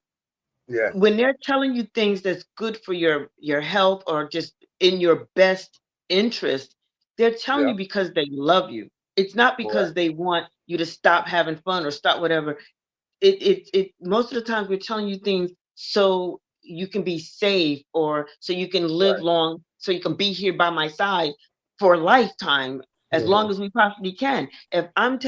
Yeah. when they're telling you things that's good for your health or just in your best interest, they're telling Yeah. you because they love you. It's not because Correct. they want you to stop having fun or stop whatever. It most of the time we're telling you things so you can be safe or so you can live Right. long, so you can be here by my side for a lifetime as long Mhm. as we possibly can. If I'm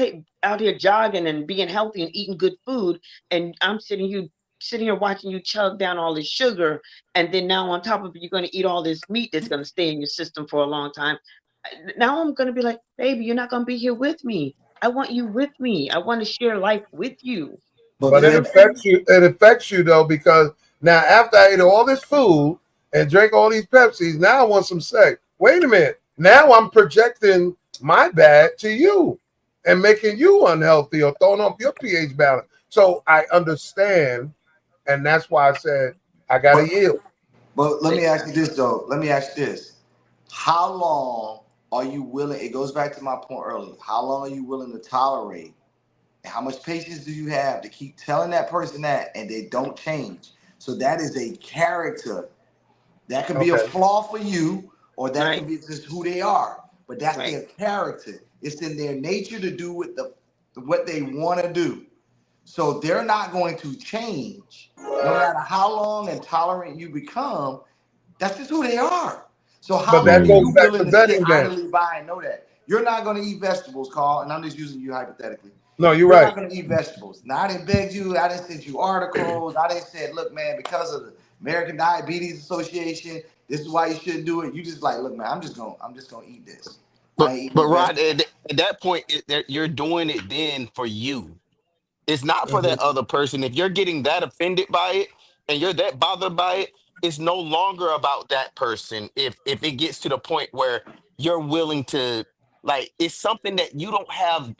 out here jogging and being healthy and eating good food, and I'm sitting here watching you chug down all this sugar, and then now on top of it, you're going to eat all this meat that's going to stay in your system for a long time. Now I'm going to be like, baby, you're not going to be here with me. I want you with me. I want to share life with you. But You But know it what I'm Vince, saying? affects you. It affects you though because now after I ate all this food and drank all these Pepsis, now I want some sex. Wait a minute. Now I'm projecting my bad to you and making you unhealthy or throwing off your pH balance. So I understand, and that's why I said I gotta but yield. but let me ask you Exactly. this though. Let me ask you this. How long are you willing? It goes back to my point earlier. How long are you willing to tolerate? And how much patience do you have to keep telling that person that and they don't change? So that is a character. That could be a Okay. flaw for you, or that Right. could be just who they are. But that's Right. their character. It's in their nature to do with what they want to do. So they're not going to change, no matter how long and tolerant you become. That's just who they are. So But how long that are goes you Mm. back to willing to sit vetting then. idly by and know that you're not going to eat vegetables, Carl? And I'm just using you hypothetically. No, you're You're not right. going to eat vegetables. Now I didn't beg you. I didn't send you articles. I didn't say, look, man, because of the American Diabetes Association, this is why you shouldn't do it. You just like, look, man, I'm just gonna eat this. I ain't eating But no Rod, vegetables. at that point, you're doing it then for you. It's not for that Mhm. other person. If you're getting that offended by it and you're that bothered by it, it's no longer about that person. If it gets to the point where you're willing to, like, it's something that you don't have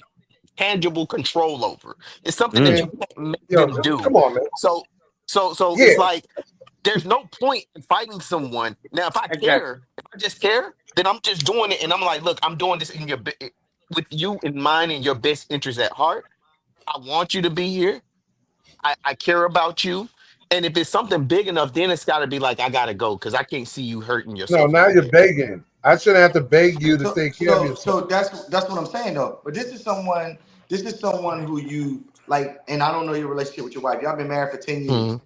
tangible control over. It's something that Mm. you can't make Yo, them do. come on, man. So so Yeah. it's like there's no point in fighting someone. Now, if I Exactly. care, if I just care, then I'm just doing it, and I'm like, look, I'm doing this with you in mind and your best interest at heart. I want you to be here. I care about you. And if it's something big enough, then it's got to be like, I got to go because I can't see you hurting No, yourself now over you're here. begging. I shouldn't have to beg you to So take care of so yourself. so that's what I'm saying though. But this is someone who you like, and I don't know your relationship with your wife. Y'all been married for 10 years. Mhm.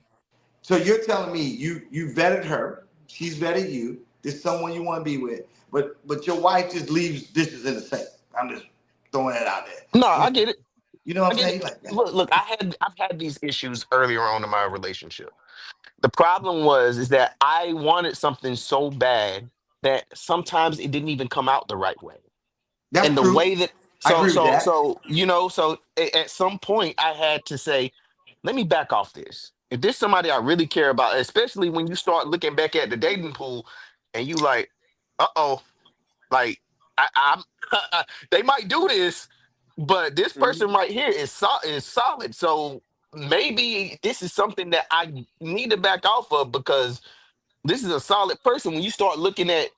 So you're telling me you vetted her, she's vetted you. This is someone you want to be with, but your wife just leaves dishes in the sink. I'm just throwing it out there. No, You know, I get it. you know what I I'm get saying? it. You're like, "Man, Look, I've had these issues earlier on in my relationship. The problem was is that I wanted something so bad that sometimes it didn't even come out the right way. That's And the true. way that I agree with that. at some point I had to say, let me back off this. If there's somebody I really care about, especially when you start looking back at the dating pool and you like, uh-oh, like I'm they might do this, but this person right here is solid. So maybe this is something that I need to back off of, because this is a solid person. When you start looking at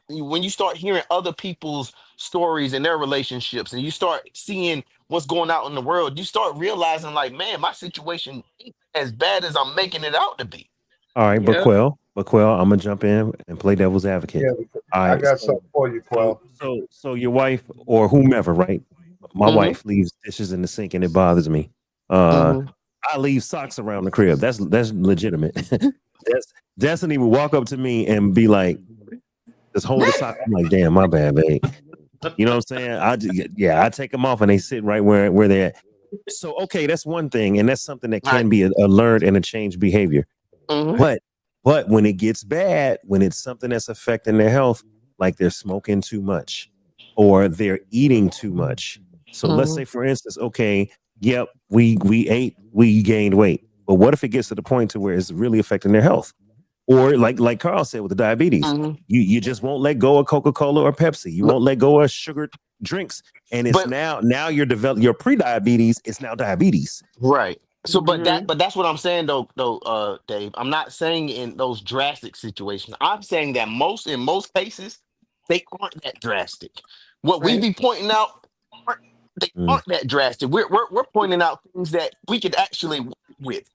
when you start hearing other people's stories and their relationships, and you start seeing what's going out in the world, you start realizing, like, man, my situation ain't as bad as I'm making it out to be. All right, Yep. Quell, I'm gonna jump in and play devil's advocate. Yeah, All I right, got something for you, Quell. so your wife or whomever, right? My Mm-hmm. wife leaves dishes in the sink and it bothers me. I leave socks around the crib. That's legitimate. That's Destiny would walk up to me and be like, just hold the sock. I'm like, damn, my bad, babe. You know what I'm saying? I take them off and they sit right where they're at. So okay, that's one thing, and that's something that can be a learned and a changed behavior. Mm-hmm. But when it gets bad, when it's something that's affecting their health, like they're smoking too much or they're eating too much. So let's say, for instance, okay, yep, we ate, we gained weight. But what if it gets to the point to where it's really affecting their health? Or like Carl said with the diabetes, you just won't let go of Coca-Cola or Pepsi. You won't let go of sugar drinks. And it's now you're developing your pre-diabetes, it's now diabetes. Right. So, but that's what I'm saying, though, Dave. I'm not saying in those drastic situations. I'm saying that in most cases, they aren't that drastic. What we be pointing out, aren't that drastic. We're pointing out things that we could actually work with.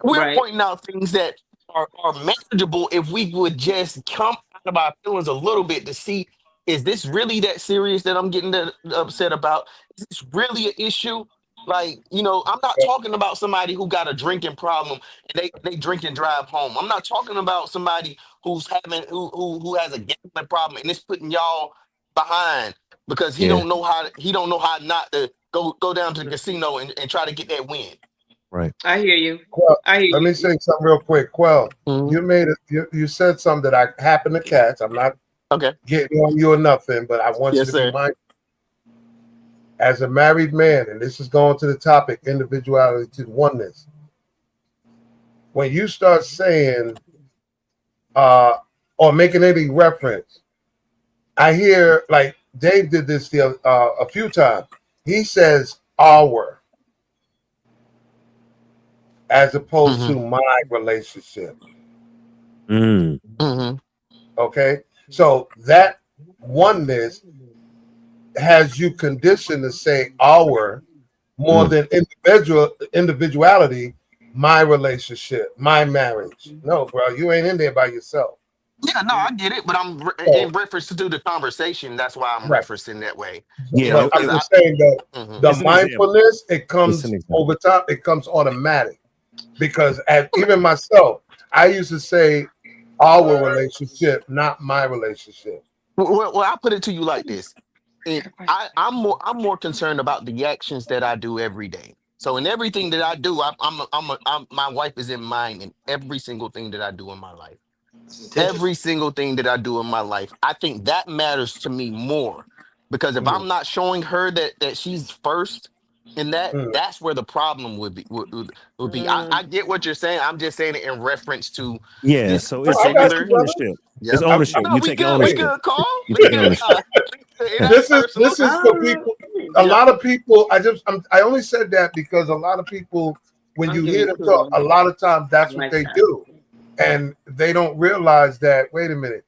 We're Right. pointing out things that are manageable if we would just come out of our feelings a little bit to see, is this really that serious that I'm getting upset about? Is this really an issue? Like, I'm not talking about somebody who got a drinking problem and they drink and drive home. I'm not talking about somebody who's having who has a gambling problem and it's putting y'all behind because he don't know how not to go down to the casino and try to get that win. Right. I hear you. Quell, I hear let you. me say something real quick. Quell, you made it. You said something that I happen to catch. I'm not getting on you or nothing, but I want you to be mindful. As a married man, and this is going to the topic, individuality to oneness. When you start saying or making any reference, I hear, like Dave did this a few times. He says our, as opposed to my relationship. Okay, so that oneness has you conditioned to say our more than individuality, my relationship, my marriage. No, bro, you ain't in there by yourself. Yeah, no, I get it, but I'm in reference to the conversation. That's why I'm referencing that way. Yeah, I'm just saying that the mindfulness, it comes over time. It comes automatic because even myself, I used to say our relationship, not my relationship. Well, I put it to you like this: I'm more concerned about the actions that I do every day. So in everything that I do, my wife is in mind in every single thing that I do in my life. Every single thing that I do in my life, I think that matters to me more, because if I'm not showing her that she's first in that, that's where the problem would be. I get what you're saying. I'm just saying it in reference to this so particular. ownership. Yep. It's ownership. No, you we take good. ownership. We good, Carl. You We take good. ownership. This is for people. A lot of people. I only said that because a lot of people, when you hear them talk, a lot of times that's what they do, and they don't realize that. Wait a minute,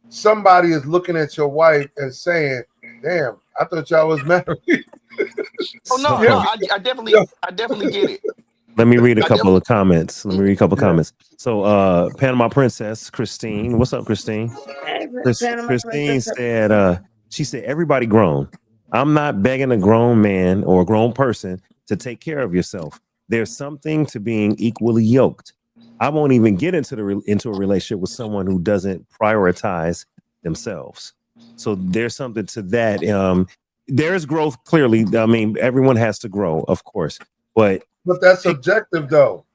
somebody is looking at your wife and saying, "Damn, I thought y'all was married." Oh no, I definitely get it. Let me read a couple of comments. Comments. So Panama Princess Christine. What's up, Christine? Christine said, she said, everybody grown. I'm not begging a grown man or a grown person to take care of yourself. There's something to being equally yoked. I won't even get into a relationship with someone who doesn't prioritize themselves. So there's something to that. There's growth, clearly. I mean, everyone has to grow, of course, but that's subjective, though.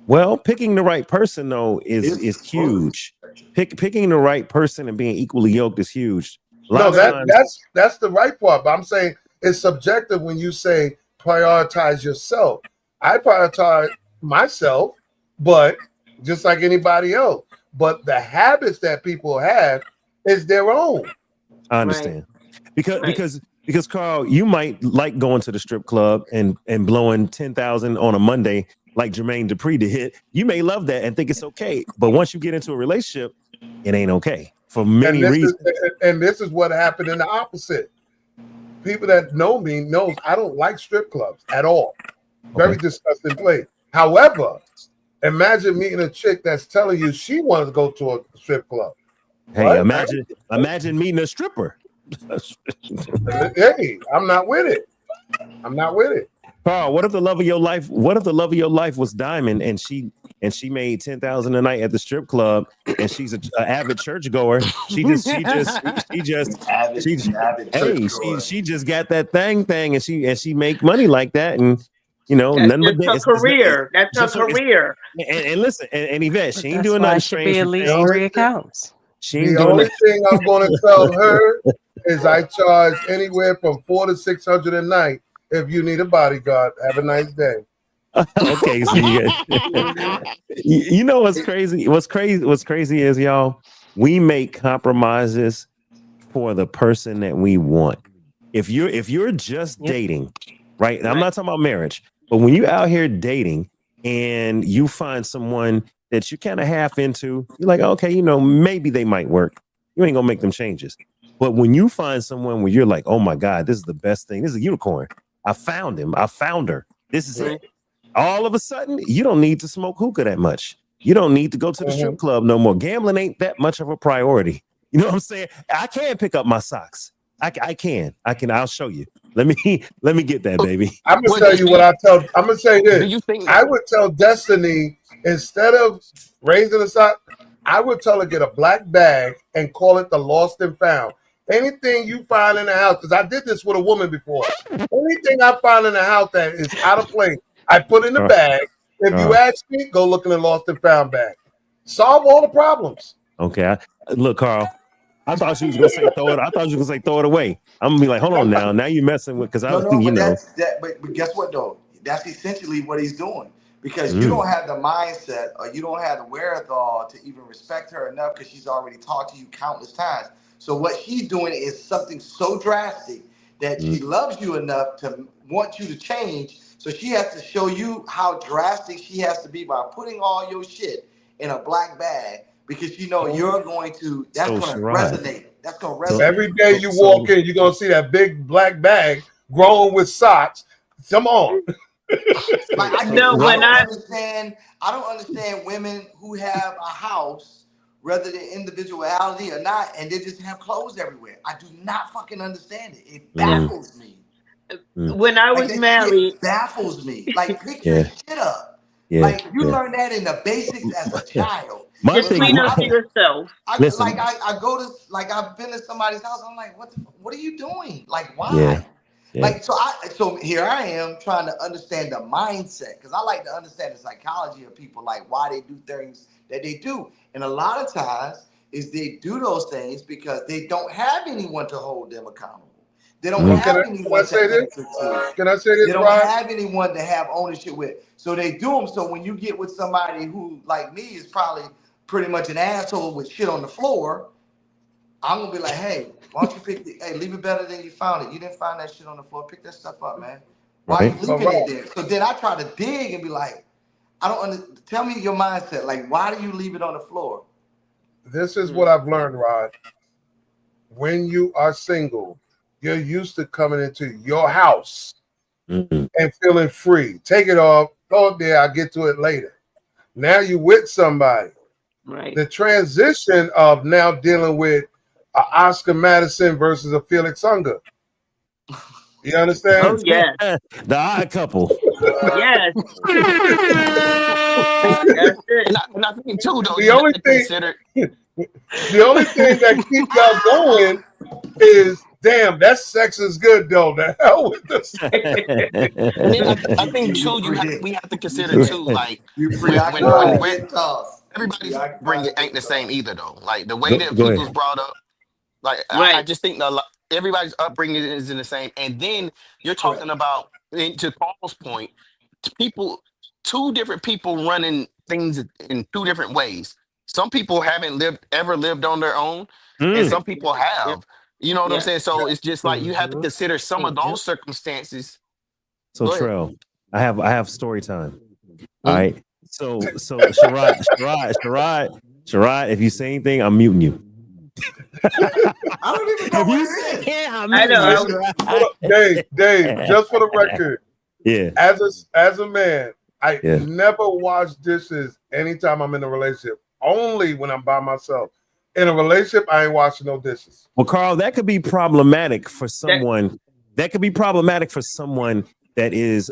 Well, picking the right person though is huge. Picking the right person and being equally yoked is huge. A lot No, of times, that's the right part. But I'm saying it's subjective when you say prioritize yourself. I prioritize myself, but just like anybody else. But the habits that people have is their own. I understand. Because Right. because Carl, you might like going to the strip club and blowing 10,000 on a Monday like Jermaine Dupri did. You may love that and think it's okay, but once you get into a relationship, it ain't okay for many reasons. This is what happened in the opposite. People that know me knows I don't like strip clubs at all. Very disgusting place. However, imagine meeting a chick that's telling you she wants to go to a strip club. Hey, What? imagine meeting a stripper. Hey, I'm not with it. I'm not with it. Carl, what if the love of your life? What if the love of your life was Diamond and she made 10,000 a night at the strip club and she's an avid churchgoer? She just got that thing and she make money like that, and you know That's nothing but just her career. That's her career. And listen, and Yvette, she ain't That's doing why nothing it should strange. be at least 3 accounts. She ain't The doing only that. thing I'm going to tell her is I charge anywhere from $400 to $600 a night. If you need a bodyguard, have a nice day. Okay, so you know what's crazy? What's crazy is, y'all, we make compromises for the person that we want. If you're just dating, right? And I'm not talking about marriage, but when you're out here dating and you find someone that you kind of half into, you're like, okay, you know, maybe they might work. You ain't gonna make them changes. But when you find someone where you're like, oh my God, this is the best thing. This is a unicorn. I found him. I found her. This is it. All of a sudden, you don't need to smoke hookah that much. You don't need to go to the strip club no more. Gambling ain't that much of a priority. You know what I'm saying? I can pick up my socks. I can. I'll show you. Let me get that, baby. I'm gonna tell you what I'm gonna say this. I would tell Destiny, instead of raising a sock, I would tell her get a black bag and call it the lost and found. Anything you find in the house, because I did this with a woman before. Anything I find in the house that is out of place, I put in the bag. If you ask me, go look in the lost and found bag. Solve all the problems. Okay. Look, Carl, I thought she was gonna say throw it. I thought you was gonna say throw it away. I'm gonna be like, hold on now. Now you messing with because I was thinking, you know. But guess what though? That's essentially what he's doing. Because you don't have the mindset or you don't have the wherewithal to even respect her enough because she's already talked to you countless times. So what she's doing is something so drastic that she loves you enough to want you to change. So she has to show you how drastic she has to be by putting all your shit in a black bag because you know you're going to, that's going to resonate. That's going to resonate. So every day you walk in, you're going to see that big black bag grown with socks. Come on. Like I don't understand women who have a house, whether they're individuality or not, and they just have clothes everywhere. I do not fucking understand it. It baffles me. When I was married, it baffles me. Like pick your shit up. Like you learn that in the basics as a child. Just clean up yourself. I go to, like I've been to somebody's house. I'm like, what are you doing? Like why? Yeah. Like so here I am trying to understand the mindset because I like to understand the psychology of people, like why they do things that they do. And a lot of times is they do those things because they don't have anyone to hold them accountable. They don't have anyone to answer to. Can I say this? They don't have anyone to have ownership with. So they do them. So when you get with somebody who, like me, is probably pretty much an asshole with shit on the floor, I'm gonna be like, hey, why don't you leave it better than you found it. You didn't find that shit on the floor. Pick that stuff up, man. Why are you leaving it there? So then I try to dig and be like, tell me your mindset. Like, why do you leave it on the floor? This is what I've learned, Rod. When you are single, you're used to coming into your house and feeling free. Take it off. Oh, there, I'll get to it later. Now you with somebody. Right. The transition of now dealing with Oscar Madison versus a Felix Unger. You understand? Oh, yes. The odd couple. Yes. That's it. And I think too, though, the only thing that keeps y'all going is damn, that sex is good though. The hell with this. And then I think too, we have to consider too, like You when preoccupied we're getting tossed. everybody's upbringing ain't the same either though. Like the way that Go people's ahead. brought up, like I Right. just think everybody's upbringing isn't the same. And then you're talking Correct. about, and to Paul's point, people, two different people running things in two different ways. Some people haven't ever lived on their own, and Mm. some people Yep. have. You know what I'm Yep. saying? So it's just like you have to Mm-hmm. consider some of those Yep. circumstances. So Go ahead. Trell, I have story time. All right. So Sherrod, if you say anything, I'm muting you. I don't even know If what you it say is. I'm I know. muting you, Sherrod. Dave, just for the record, Yeah. as a man, I Yeah. never wash dishes anytime I'm in a relationship. Only when I'm by myself. In a relationship, I ain't washing no dishes. Well, Carl, that could be problematic for someone. That could be problematic for someone that is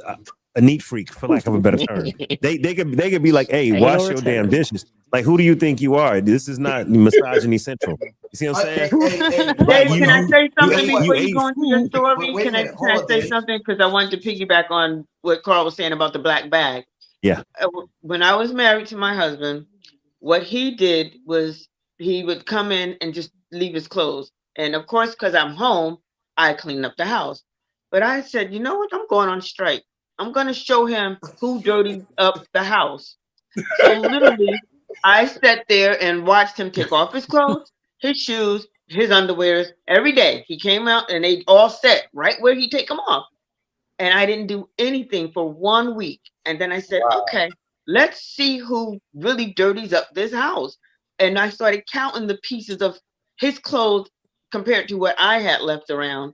a neat freak, for lack of a better term. They could be like, "Hey, wash your damn dishes." Like, who do you think you are? This is not misogyny central. You see what I'm saying? Right? Dave, can I say something guess what? before you ate go into your food. story? Wait a Can I minute. Hold on, say Dave. something? Because I wanted to piggyback on what Carl was saying about the black bag. Yeah. When I was married to my husband, what he did was he would come in and just leave his clothes. And of course, because I'm home, I clean up the house. But I said, you know what? I'm going on strike. I'm going to show him who dirtied up the house. So literally, I sat there and watched him take off his clothes, his shoes, his underwears every day. He came out and they all set right where he take them off. And I didn't do anything for 1 week. And then I said, Wow. okay, let's see who really dirties up this house. And I started counting the pieces of his clothes compared to what I had left around.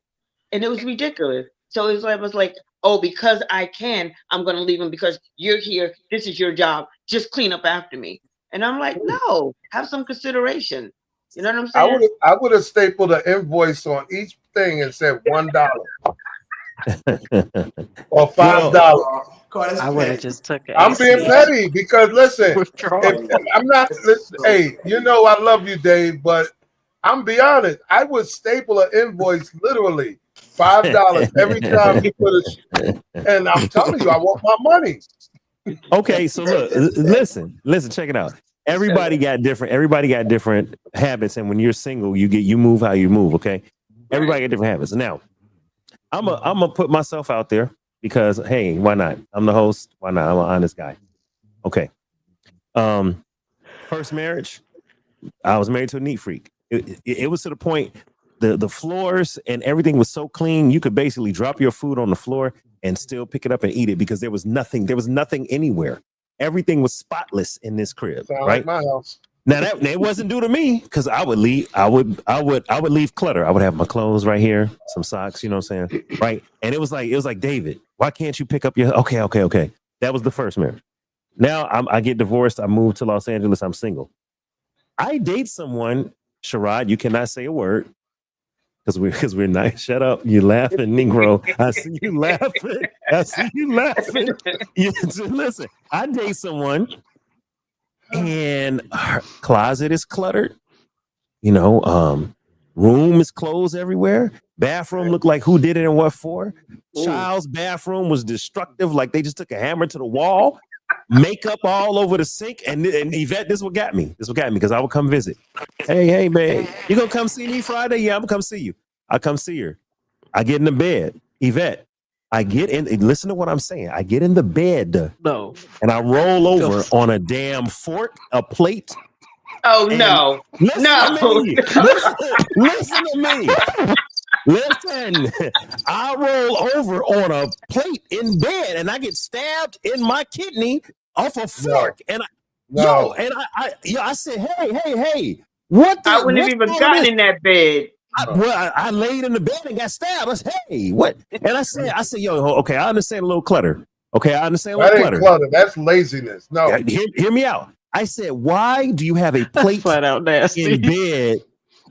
And it was ridiculous. So it was like, oh, because I can, I'm going to leave him because you're here. This is your job. Just clean up after me. And I'm like, no, have some consideration. You know what I'm saying? I would have stapled an invoice on each thing and said $1 or $5. I would have just took it. I'm being petty because listen, if I'm not. Hey, you know I love you, Dave, but I'm be honest. I would staple an invoice literally $5 every time you put a. And I'm telling you, I want my money. Okay, so look, listen, check it out. Everybody got different habits, and when you're single, you move how you move. Okay, everybody got different habits. Now, I'm gonna put myself out there because hey, why not? I'm the host. Why not? I'm an honest guy. Okay. First marriage, I was married to a neat freak. It was to the point the floors and everything was so clean you could basically drop your food on the floor and still pick it up and eat it because there was nothing anywhere. Everything was spotless in this crib. Sound right? like my house. Now that wasn't due to me because I would leave clutter. I would have my clothes right here, some socks, you know what I'm saying? Right. And it was like, David, why can't you pick up your okay. That was the first marriage. Now I get divorced. I moved to Los Angeles. I'm single. I date someone, Sherrod, you cannot say a word. Because we're not. Shut up. You laughing, Negro. I see you laughing. Listen, I date someone and her closet is cluttered. Room is clothes everywhere. Bathroom looked like who did it and what for. Child's bathroom was destructive, like they just took a hammer to the wall. Makeup all over the sink. And Yvette, this what got me because I would come visit. Hey, man, you gonna come see me Friday? Yeah, I'm gonna come see you. I come see her. I get in the bed. Yvette, I get in, listen to what I'm saying. I get in the bed and I roll over on a damn fork, a plate. Oh, no. Listen to me. Listen, I roll over on a plate in bed and I get stabbed in my kidney off a fork. And I said, hey, what the? I wouldn't have even gotten in that bed. I laid in the bed and got stabbed. I said, hey, what? And I said, yo, okay, I understand a little clutter. Okay, I understand a little clutter. Clutter. That's laziness. No. Hear me out. I said, why do you have a plate flat out nasty in bed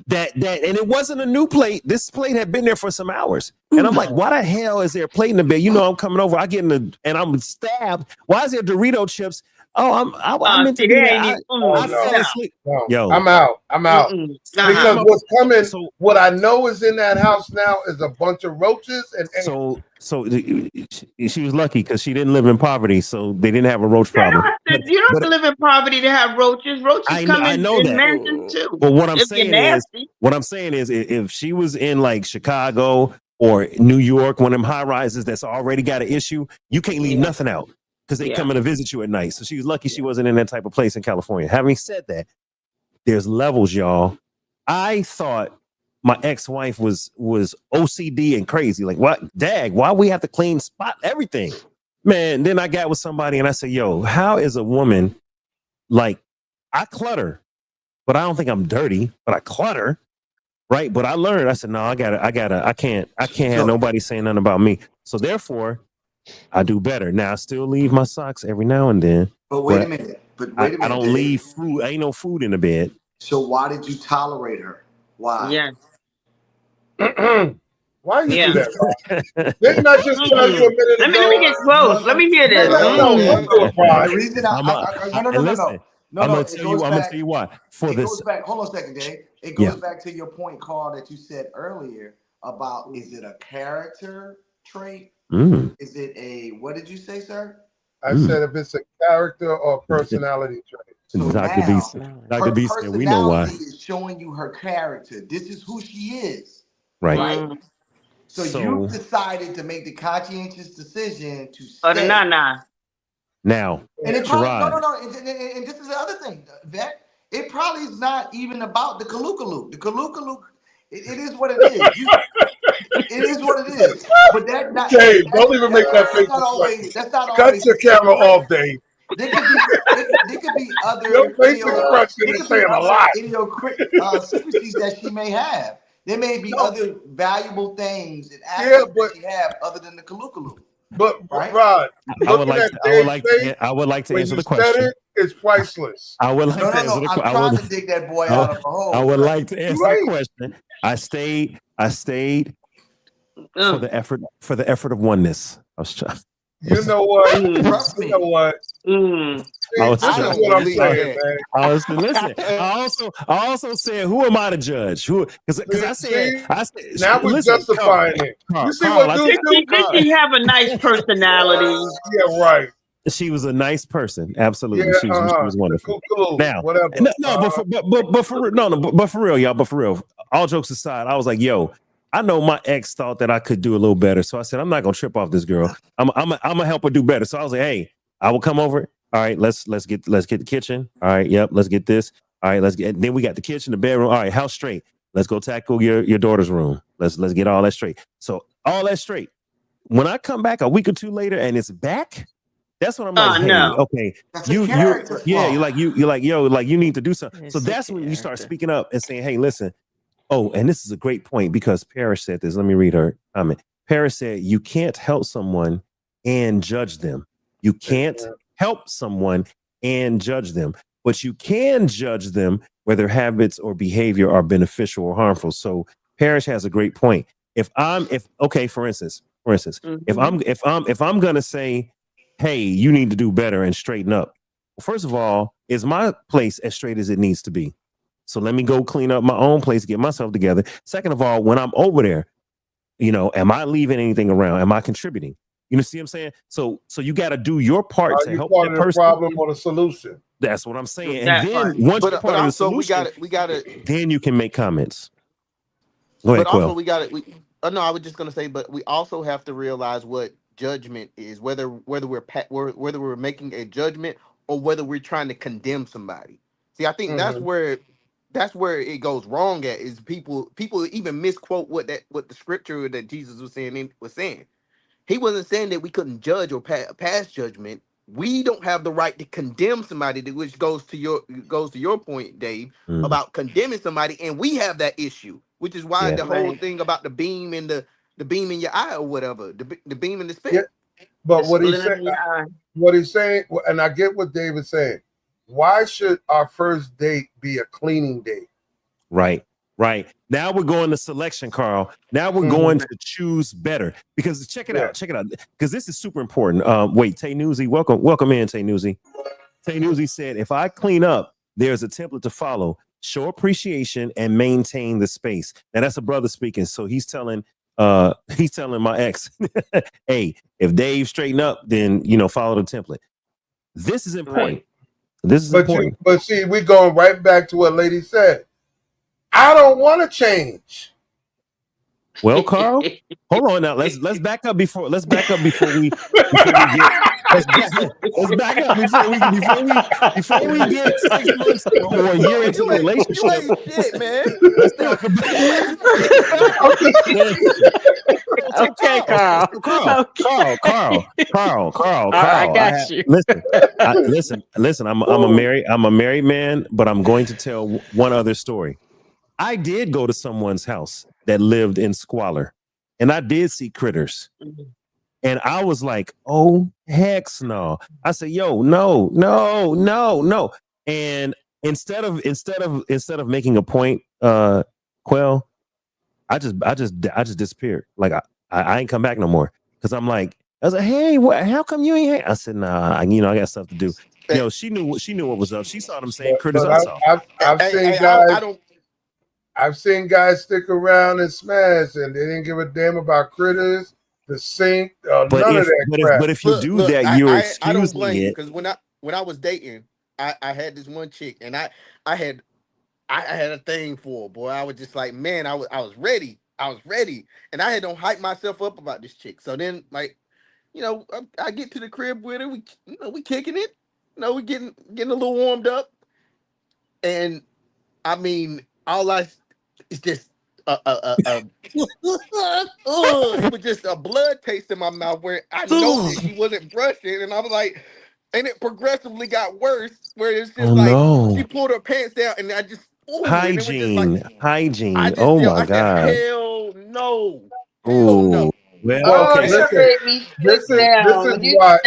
that and it wasn't a new plate. This plate had been there for some hours. And I'm like, why the hell is there a plate in the bed? I'm coming over. I get in and I'm stabbed. Why is there Dorito chips I meant See, to be they there. ain't even. I no. fell asleep. No, Yo, I'm out. I'm out. Because Uh-huh. what's coming, so what I know is in that house now is a bunch of roaches and ants. she was lucky because she didn't live in poverty, so they didn't have a roach They don't problem. have to, you don't have But to live in poverty to have roaches. Roaches come I know in that. mansions too. But what I'm If you're saying is, nasty. if she was in like Chicago or New York, one of them high rises that's already got an issue, you can't leave Yeah. nothing out because they Yeah. coming to visit you at night. So she was lucky she wasn't in that type of place in California. Having said that, there's levels, y'all. I thought my ex-wife was OCD and crazy. Like, what? Dag, why we have to clean spot everything? Man, then I got with somebody and I said, yo, how is a woman like, I clutter, but I don't think I'm dirty, but I clutter, right? But I learned, I said, no, I can't have nobody saying nothing about me. So therefore, I do better. Now I still leave my socks every now and then. But wait a minute. I don't leave food. Ain't no food in the bed. So why did you tolerate her? Why? Yeah. Why you Yeah. do that? Didn't I just tell you a minute Let ago? me get close. Let me hear this. No, don't do it, Brian. The reason no, I'm gonna it tell goes you. I'm back. gonna tell you why. For It this, goes back. Hold on a second, Dave. It goes back to your point, Carl, that you said earlier about is it a character trait? Is it a what did you say, sir? I said if it's a character or personality trait. So Dr. now, B said, Dr. her B said, we know why. personality is showing you her character. This is who she is. Right. Right. So you decided to make the conscientious decision to Or the stay. nah. Now, And it probably Sherrod, no. And this is the other thing, Vet. It probably is not even about the Kalukaluk. The Kalukaluk, it is what it is. It is what it is. But that not Dave, don't even make that face. That's not Cut always. your camera off, Dave. There could be other Your face expression is saying a lot. idiosyncrasies that she may have. There may be other valuable things and aspects that she have other than the Kalukaluk. But right? Rod, I would like to answer the question. It's priceless. I would like to answer the question. I'm trying to dig that boy out of a hole. I would like to answer the question. I stayed for the effort of oneness. I was trying. You know what? You know what? Listen. I also said, who am I to judge? Because I said, now we're justifying it. You see what dude do? Did she have a nice personality? Yeah, right. She was a nice person. Absolutely, yeah, she was wonderful. Cool. Now, whatever. But for real, y'all. But for real, all jokes aside, I was like, yo. I know my ex thought that I could do a little better. So I said, I'm not going to trip off this girl. I'm going to help her do better. So I was like, hey, I will come over. All right, let's get the kitchen. All right. Yep. Let's get this. All right. Then we got the kitchen, the bedroom. All right. House straight. Let's go tackle your daughter's room. Let's get all that straight. So all that straight. When I come back a week or two later and it's back, that's when I'm like, hey, okay, you're like, you need to do something. So that's when you start speaking up and saying, hey, listen. Oh, and this is a great point because Paris said this. Let me read her comment. Paris said, you can't help someone and judge them. You can't help someone and judge them, but you can judge them whether habits or behavior are beneficial or harmful. So Paris has a great point. For instance, if I'm going to say, hey, you need to do better and straighten up. First of all, is my place as straight as it needs to be? So let me go clean up my own place, get myself together. Second of all, when I'm over there, am I leaving anything around? Am I contributing? You see what I'm saying? So you got to do your part to help that person. Problem or the solution. That's what I'm saying. And then once you're part of the solution, we got it. Then you can make comments. Go ahead, Quill. No, I was just gonna say, but we also have to realize what judgment is. Whether we're making a judgment or whether we're trying to condemn somebody. See, I think that's where it goes wrong at is people even misquote what the scripture that Jesus was saying. He wasn't saying that we couldn't judge or pass judgment. We don't have the right to condemn somebody, which goes to your point, Dave, about condemning somebody, and we have that issue, which is why the whole thing about the beam in the beam in your eye or whatever, the beam in the spit. Yeah. But what he's saying, and I get what David's saying. Why should our first date be a cleaning date? Right. Now we're going to selection, Carl. Now we're going to choose better because check it out. Because this is super important. Wait, Tay Newsy, welcome in, Tay Newsy. St. Uzi said, if I clean up, there's a template to follow. Show appreciation and maintain the space. Now that's a brother speaking. So he's telling my ex, hey, if Dave straighten up, then follow the template. This is important. Right. This is important. But see, we're going right back to what Lady said. I don't want to change. Well, Carl, hold on now. Let's back up before we get. Let's back up before we get 6 months or a year into the relationship. You ain't shit, man. Let's talk about. Okay, Carl. Carl. I got you. Listen. I'm a married man, but I'm going to tell one other story. I did go to someone's house that lived in squalor, and I did see critters, and I was like, "Oh heck no!" I said, "Yo, no." And instead of making a point, Quell, I just disappeared. Like I ain't come back no more because I was like, "Hey, how come you ain't here?" I said, "Nah, I got stuff to do." She knew what was up. She saw them same critters I saw. I've seen guys. I've seen guys stick around and smash, and they didn't give a damn about critters, the sink, none of that crap. But if you do that, you're excusing I don't blame you it. because when I was dating, I had this one chick, and I had a thing for her, boy. I was just like, man, I was ready, and I had to hype myself up about this chick. So then, I get to the crib with her, we kicking it, we getting a little warmed up, and I mean, it's just it was just a blood taste in my mouth where I noticed she wasn't brushing, and I was like, and it progressively got worse where it's just she pulled her pants down, and I just hygiene. Oh my God! Hell no! Oh, well, okay. This is why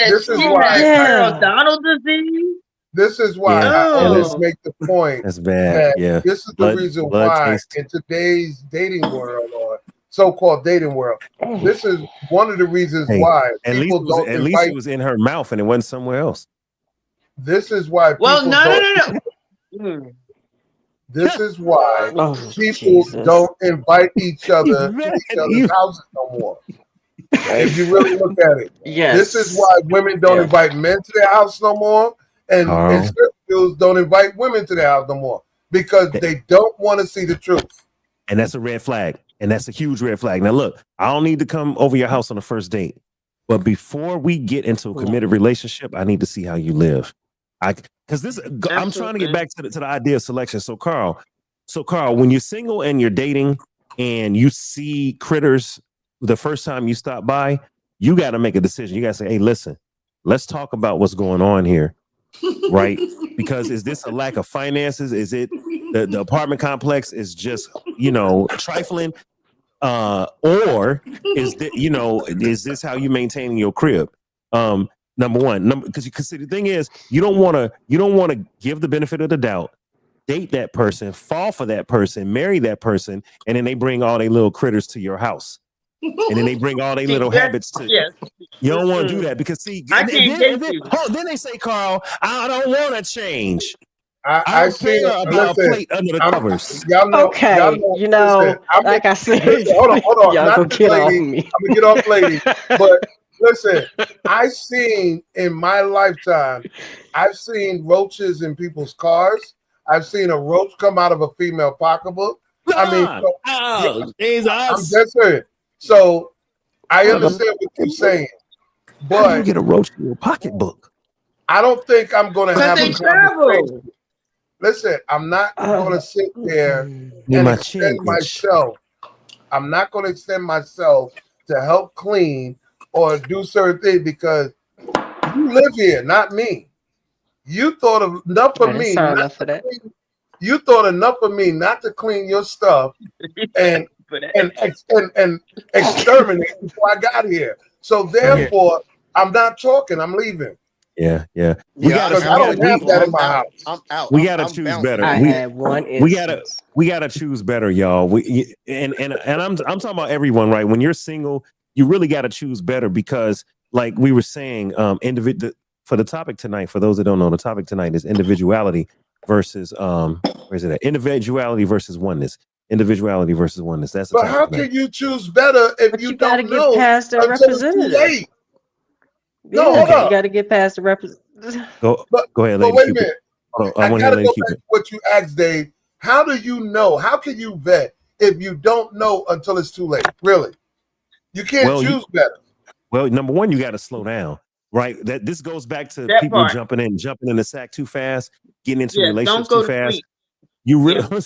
Carl Donald disease. This is why I always make the point. That's bad. That this is the reason why in today's dating world or so-called dating world, this is one of the reasons why people don't invite. At least it was in her mouth and it wasn't somewhere else. This is why. No. This is why people don't invite each other to each other's houses no more. If you really look at it, this is why women don't invite men to their house no more. And girls don't invite women to their house no more because they don't want to see the truth. And that's a red flag. And that's a huge red flag. Now, look, I don't need to come over your house on the first date. But before we get into a committed relationship, I need to see how you live. Because I'm trying to get back to the idea of selection. So Carl, when you're single and you're dating and you see critters the first time you stop by, you got to make a decision. You got to say, hey, listen, let's talk about what's going on here. Right? Because is this a lack of finances? Is it the apartment complex is just trifling? Or is this how you maintain your crib? Number one, because the thing is, you don't want to give the benefit of the doubt, date that person, fall for that person, marry that person, and then they bring all their little critters to your house. And then they bring all their little habits to you. You don't want to do that because then they say, Carl, I don't want to change. I see about a plate under the covers. Y'all know, like I said, hold on. Y'all gonna get on me. I'm gonna get off lady. But listen, I've seen in my lifetime, I've seen roaches in people's cars. I've seen a roach come out of a female pocketbook. I'm just saying. So I understand what you're saying, but how do you get a roach in your pocketbook? I don't think I'm going to have a conversation. Listen, I'm not going to sit there and extend myself. I'm not going to extend myself to help clean or do certain things because you live here, not me. You thought of enough of me. You thought enough of me not to clean your stuff and exterminate before I got here. So therefore, I'm not talking. I'm leaving. Yeah. I don't have that in my house. I'm out. We gotta choose better. We gotta choose better, y'all. And I'm talking about everyone, right? When you're single, you really gotta choose better because, like we were saying, for the topic tonight, for those that don't know, the topic tonight is individuality versus where is it at? Individuality versus oneness. Individuality versus oneness. That's the But topic how tonight. can you choose better if But you you got to don't get know past the until it's too representative. late? No, Yeah, hold you up. got to get past the representative. Go But ahead, but Lady wait a Cupid. minute. Hold on, I I want to hear gotta Lady go back Cupid. to what you asked, Dave. How do you know? How can you vet if you don't know until it's too late? Really, you can't Well, choose better. number one, you got to slow down, right? That this goes back to That people part. jumping in the sack too fast, getting into Yes, relationships don't go too to fast. sleep. You Yeah. really,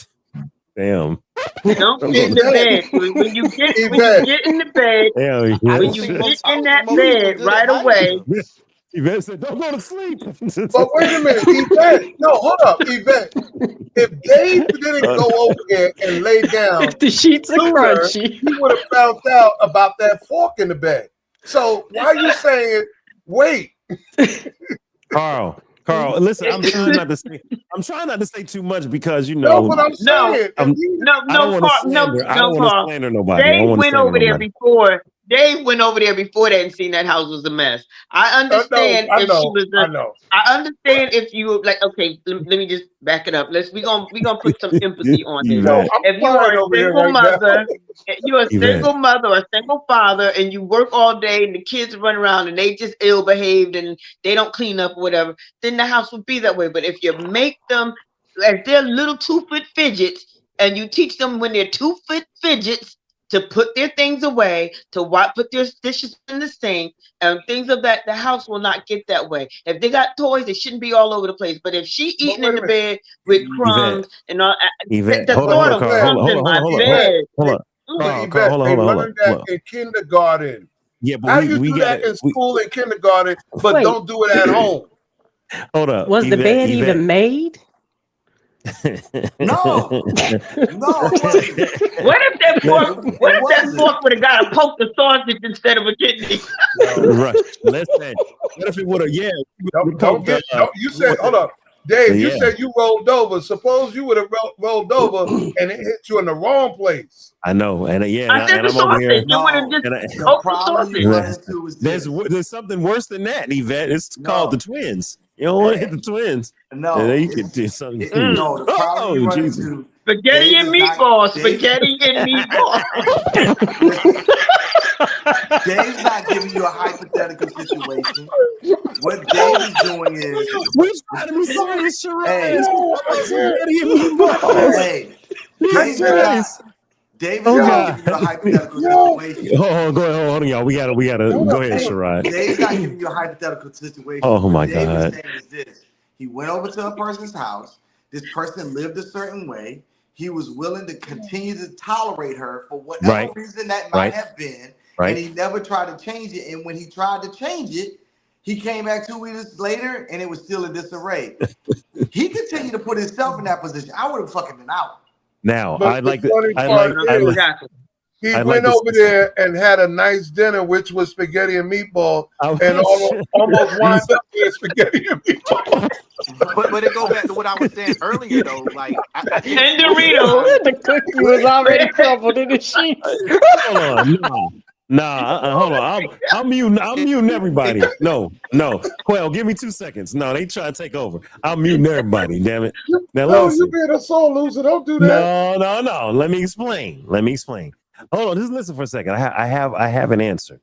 damn. Don't Don't get go in to the bed. When you get in the bed, damn. I when don't you think get most in that most people are bed good at right hiding. away. Yvette said, "Don't go to sleep." But wait a minute, Yvette. No, hold up, Yvette. If Dave didn't go over there and lay down If the sheets are sooner, crunchy. he would have found out about that fork in the bed. So why are you saying wait? Carl, listen, I'm trying not to say too much because No, but I'm No, saying I'm, if you I don't want to Carl. slander. I don't want to Carl. slander nobody. I Dave don't want to went slander over there nobody. before. Dave went over there before that and seen that house was a mess. I understand I if she know. was I understand if you like. Okay, let me just back it up. We gonna put some empathy on this. Yo, Yvette, I'm If you crying are a over here single right now. mother, if you're a Yvette. single mother or a single father, and you work all day and the kids run around and they just ill behaved and they don't clean up or whatever, then the house would be that way. But if you make them like they're little 2-foot fidgets and you teach them when they're 2-foot fidgets to put their things away, to put their dishes in the sink, and things of that, the house will not get that way. If they got toys, they shouldn't be all over the place. But if she But eating wait in a the minute. bed with crumbs and all, Yvette, the hold thought on, of Carl. crumbs in my bed. Hold on. But Carl, Yvette, hold they on. learned that in kindergarten. Yeah, but How we you do that gotta in school and kindergarten, but Wait, don't do it at home? hold up. was the bed Yvette. even made? No, no, it wasn't. What if that fork? It What if that wasn't. fork would have got a poke the sausage instead of a kidney? Right. Listen. What if it would have? Yeah. You said, hold up. Dave, you Yeah. said you rolled over. Suppose you would have rolled over and it hit you in the wrong place. I know, and I said the I'm over here. sausage. It would have No, just the poked the problem you sausage. run into is this. There's something worse than that, Yvette. It's called the No, twins. You don't want to hit the twins. And then no, you could do something. no. The problem you Oh, run Jesus. into, Spaghetti Dave and is not. meatballs. Dave, Spaghetti and meatballs. listen, Dave's not giving you a hypothetical situation. What Dave is doing is, We're trying to be serious, hey, Shiraz. Spaghetti and meatballs. hey, Be Dave is serious. not God. giving you a hypothetical Yo. situation. Hold on, hold on, y'all. We gotta go ahead, Hey, Shiraz. Dave's not giving you a hypothetical situation. Oh my What Dave is God. saying is this: he went over to a person's house. This person lived a certain way. He was willing to continue to tolerate her for whatever reason that might have been, and he never tried to change it. And when he tried to change it, he came back 2 weeks later, and it was still in disarray. He continued to put himself in that position. I would have fucking been out. Now, But I'd like the to. funny I'd part like. is, Exactly. he I'd went like to over say there and had a nice dinner, which was spaghetti and meatball, I and was- almost wind up with spaghetti and meatball. But it go back to what I was saying earlier though. Like I think And most of the Doritos. time, The cookie was already crumbled in the sheets. Hold on, hold on. I'm muting everybody. No. Quail, give me 2 seconds. No, they try to take over. I'm muting everybody. Damn it. Now No, you listen. being a soul loser. Don't do that. No. Let me explain. Hold on, just listen for a second. I have an answer.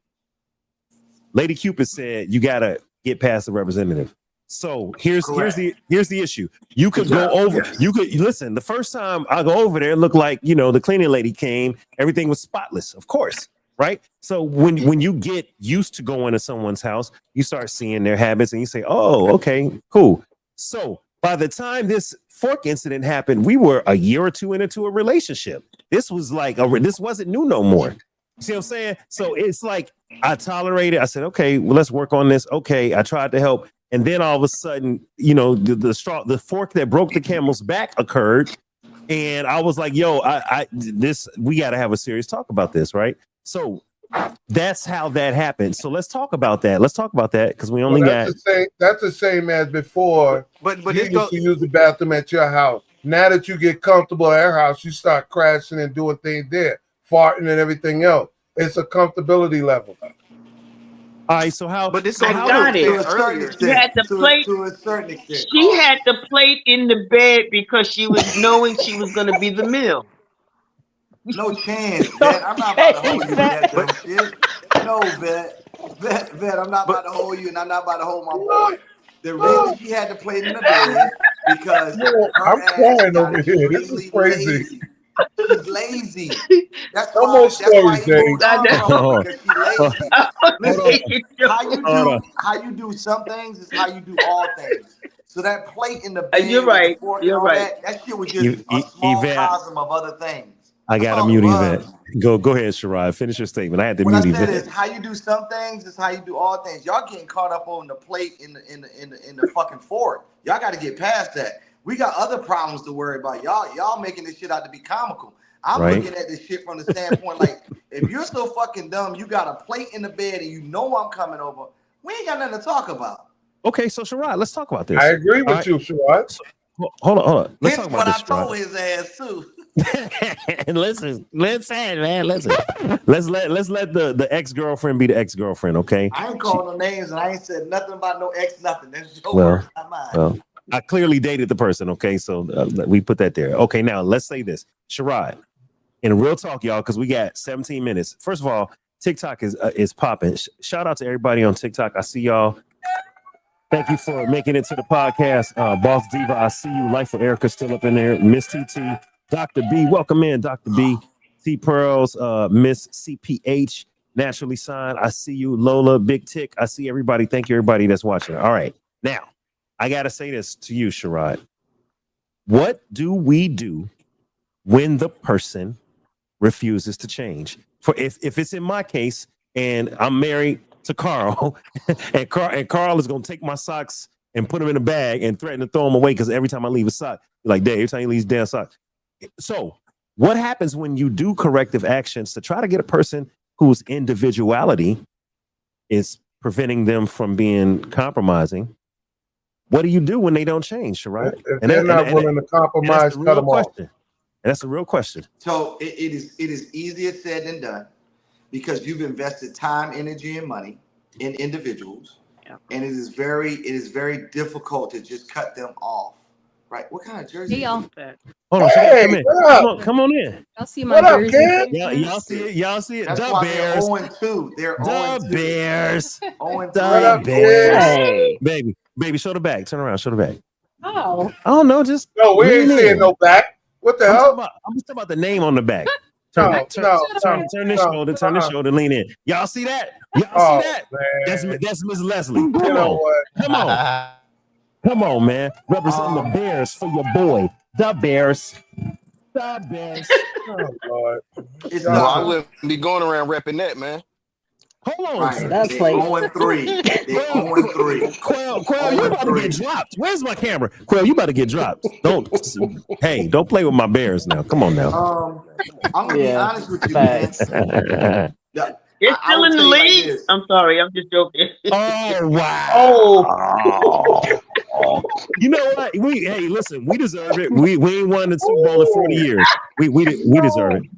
Lady Cupid said you gotta get past the representative. So here's the issue. You could go over. You could listen. The first time I go over there, it looked like the cleaning lady came. Everything was spotless, of course, right? So when you get used to going to someone's house, you start seeing their habits, and you say, "Oh, okay, cool." So by the time this fork incident happened, we were a year or two into a relationship. This was like this wasn't new no more. See what I'm saying? So it's like I tolerated. I said, "Okay, well, let's work on this." Okay, I tried to help. And then all of a sudden, the fork that broke the camel's back occurred. And I was like, yo, we got to have a serious talk about this, right? So that's how that happened. So let's talk about that. Because we only got. That's the same as before. but You this used to use the bathroom at your house. Now that you get comfortable at her house, you start crashing and doing things there, farting and everything else. It's a comfortability level. All right. So how? But this So goes I to how what I do? got was it. To saying a certain earlier. She had extent, the plate. to a certain extent, She Carl. had the plate in the bed because she was knowing she was going to be the meal. No chance, vet. I'm not about to Okay, hold you with that that But dumb shit. No, vet. Vet, I'm not but about to hold you, and I'm not about to hold my boy. The reason she had to play in the bed because No, her I'm ass crying got over here. This is extremely crazy. lazy. She's lazy. That's No why. more That's why stories, he moved Dave. I on know. from her Hold because she's on. lazy. Hold on. Listen, Hold on. how you do some things is how you do all things. So that plate in the You're bed with the right. fork and You're all right. that shit was just a small Yvette, cosm of other things. I That's got to all it mute Yvette. was. Go ahead, Sherrod. Finish your statement. I had to What I mute said Yvette. is how you do some things is how you do all things. Y'all getting caught up on the plate in the fucking fork. Y'all got to get past that. We got other problems to worry about. Y'all making this shit out to be comical. I'm Right. looking at this shit from the standpoint like if you're so fucking dumb, you got a plate in the bed and you know I'm coming over. We ain't got nothing to talk about. Okay. So Sherrod, let's talk about I this. agree All with right. you, Sherrod. So, hold on. Hold on. Let's Hence talk about what I this, told Sherrod. his ass too. And listen, man. Listen. Let's let the ex-girlfriend be the ex-girlfriend. Okay. I ain't called no names and I ain't said nothing about no ex nothing. That's your Well, words, not mine. well, I clearly dated the person. Okay. So we put that there. Okay. Now let's say this, Sherrod. In real talk, y'all, because we got 17 minutes. First of all, TikTok is popping. Shout out to everybody on TikTok. I see y'all. Thank you for making it to the podcast. Boss Diva, I see you. Life for Erica still up in there. Miss TT, Dr. B, welcome in, Dr. B. T Pearls, Miss CPH, Naturally Signed. I see you. Lola, Big Tick. I see everybody. Thank you, everybody that's watching. All right. Now, I got to say this to you, Sherrod. What do we do when the person refuses to change? For if it's in my case and I'm married to Carl and Carl is gonna take my socks and put them in a bag and threaten to throw them away because every time I leave a sock, like, Dave, every time you leave damn socks. So what happens when you do corrective actions to try to get a person whose individuality is preventing them from being compromising? What do you do when they don't change, Sherrod? If they're not willing to And that's compromise, the cut real them off. question. And that's the real question. So it is easier said than done because you've invested time, energy, and money in individuals, Yeah. and it is very difficult to just cut them off. Right? What kind of jersey? Hey y'all. Hold on, she gotta come Hey, in. what up? Come on in. Y'all see my What up, jersey kid? Y'all pictures? see it. Y'all see it. That's The why they're Bears. 0-2. They're The 0-2. Bears. 0-3. What up, The kid? Bears. hey, Baby, show the back. Turn around. Show the back. Oh. I don't know. Just No, we lean ain't seeing in. no back. What the I'm hell? just talking about the name on the back. Turn No, no, no, this no. shoulder. Turn this shoulder. Lean in. Y'all see that? Y'all see Oh that? man, That's Miss Leslie. you Come know on. what? Come on. Come on, man. Representing the Bears for your boy. The Bears. The Bears. Oh Lord, It's Well, I not y'all. wouldn't be going around repping that, man. Hold on. right. hey, that They plate. 0-3. They Quail, 0-3. Quail, you about to get 0-3. dropped. Where's my camera? Quail, you about to get dropped. Don't play with my Bears now. Come on now. I'm gonna be Yeah, honest with you, man. facts. It's I still would in the tell you like league. this. I'm sorry. I'm just joking. Oh Oh, wow. You know what? Hey, listen, we deserve it. We ain't won the Super Bowl in 40 ooh, years. We deserve it.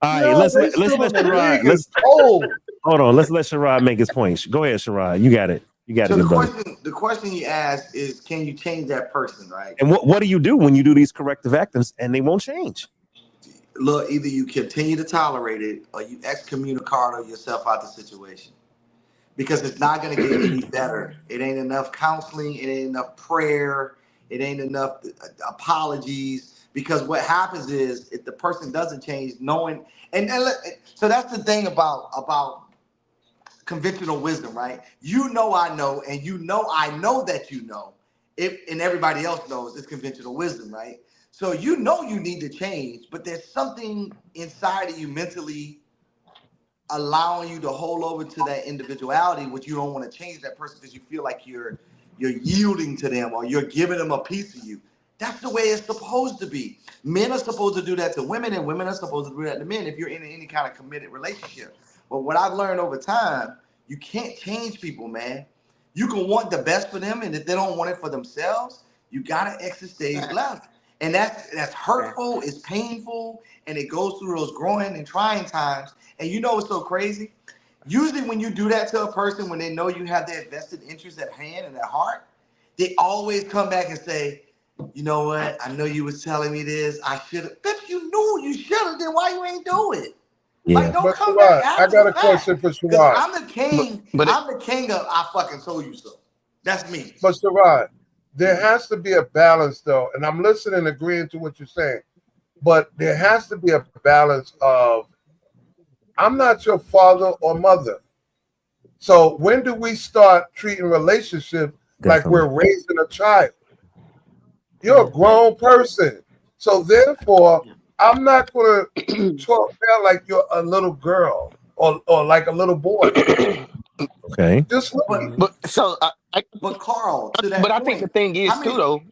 All right, yo, they let's still let in the Sherrod. league is cold. Hold on. Let's let Sherrod make his point. Go ahead, Sherrod. You got it. You got it, So good brother. the question he asked is, can you change that person, right? And what do you do when you do these corrective actions and they won't change? Look, either you continue to tolerate it or you excommunicado yourself out the situation. Because it's not gonna get any better. It ain't enough counseling, it ain't enough prayer, it ain't enough apologies. Because what happens is if the person doesn't change, knowing so that's the thing about conventional wisdom, right? You know I know, and you know I know that you know. If and everybody else knows it's conventional wisdom, right? So you know you need to change, but there's something inside of you mentally allowing you to hold over to that individuality, which you don't want to change that person because you feel like you're yielding to them or you're giving them a piece of you. That's the way it's supposed to be. Men are supposed to do that to women, and women are supposed to do that to men if you're in any kind of committed relationship. But what I've learned over time, you can't change people, man. You can want the best for them, and if they don't want it for themselves, you gotta exit stage left. And that's hurtful, it's painful, and it goes through those growing and trying times. And you know what's so crazy? Usually when you do that to a person, when they know you have their vested interest at hand and at heart, they always come back and say, you know what? I know you was telling me this. I should have. Bitch, you knew you should have. Then why you ain't do it? Like, Yeah. don't But come back Sharad, I after got the a fact. question for Because Sharad. I'm the king. But I'm the king of I fucking told you so. That's me. But Sharad, there has to be a balance, though, and I'm listening, agreeing to what you're saying. But there has to be a balance of I'm not your father or mother. So when do we start treating relationships like Definitely. we're raising a child? You're a grown person. So therefore, I'm not going to talk down like you're a little girl or like a little boy. Okay. Just But leave. but so but Carl, to but that I think the point, thing how is too many? though.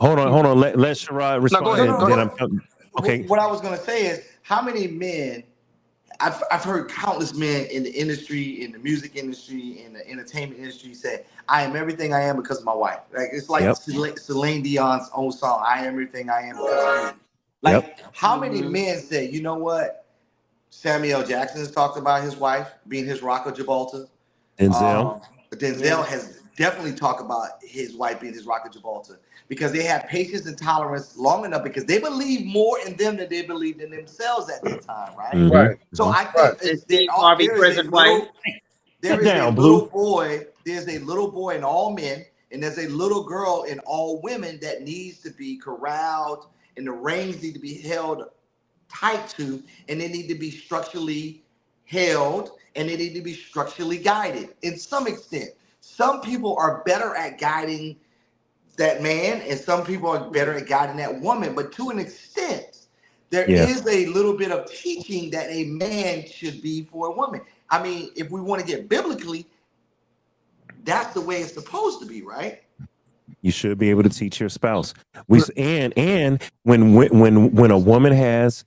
Hold on. Let Sharad No, go respond, No, ahead. no, and Go then ahead. I'm coming. Okay. what I was gonna say is how many men I've heard countless men in the industry, in the music industry, in the entertainment industry say, I am everything I am because of my wife. Like it's like Yep. Celine Dion's own song, I am everything I am because of you. Yep. Like how many men say, you know what? Samuel Jackson has talked about his wife being his rock of Gibraltar. Denzel. Denzel has definitely talked about his wife being his rock of Gibraltar because they have patience and tolerance long enough because they believe more in them than they believed in themselves at that time, right? Mm-hmm. Right, So I right. think And Steve Harvey, present wife. Sit down, Blue. there's a little boy in all men, and there's a little girl in all women that needs to be corralled, and the reins need to be held tight to, and they need to be structurally held, and they need to be structurally guided in some extent. Some people are better at guiding that man, and some people are better at guiding that woman. But to an extent, there Yeah. is a little bit of teaching that a man should be for a woman. I mean, if we want to get biblically, that's the way it's supposed to be, right? You should be able to teach your spouse. And when a woman has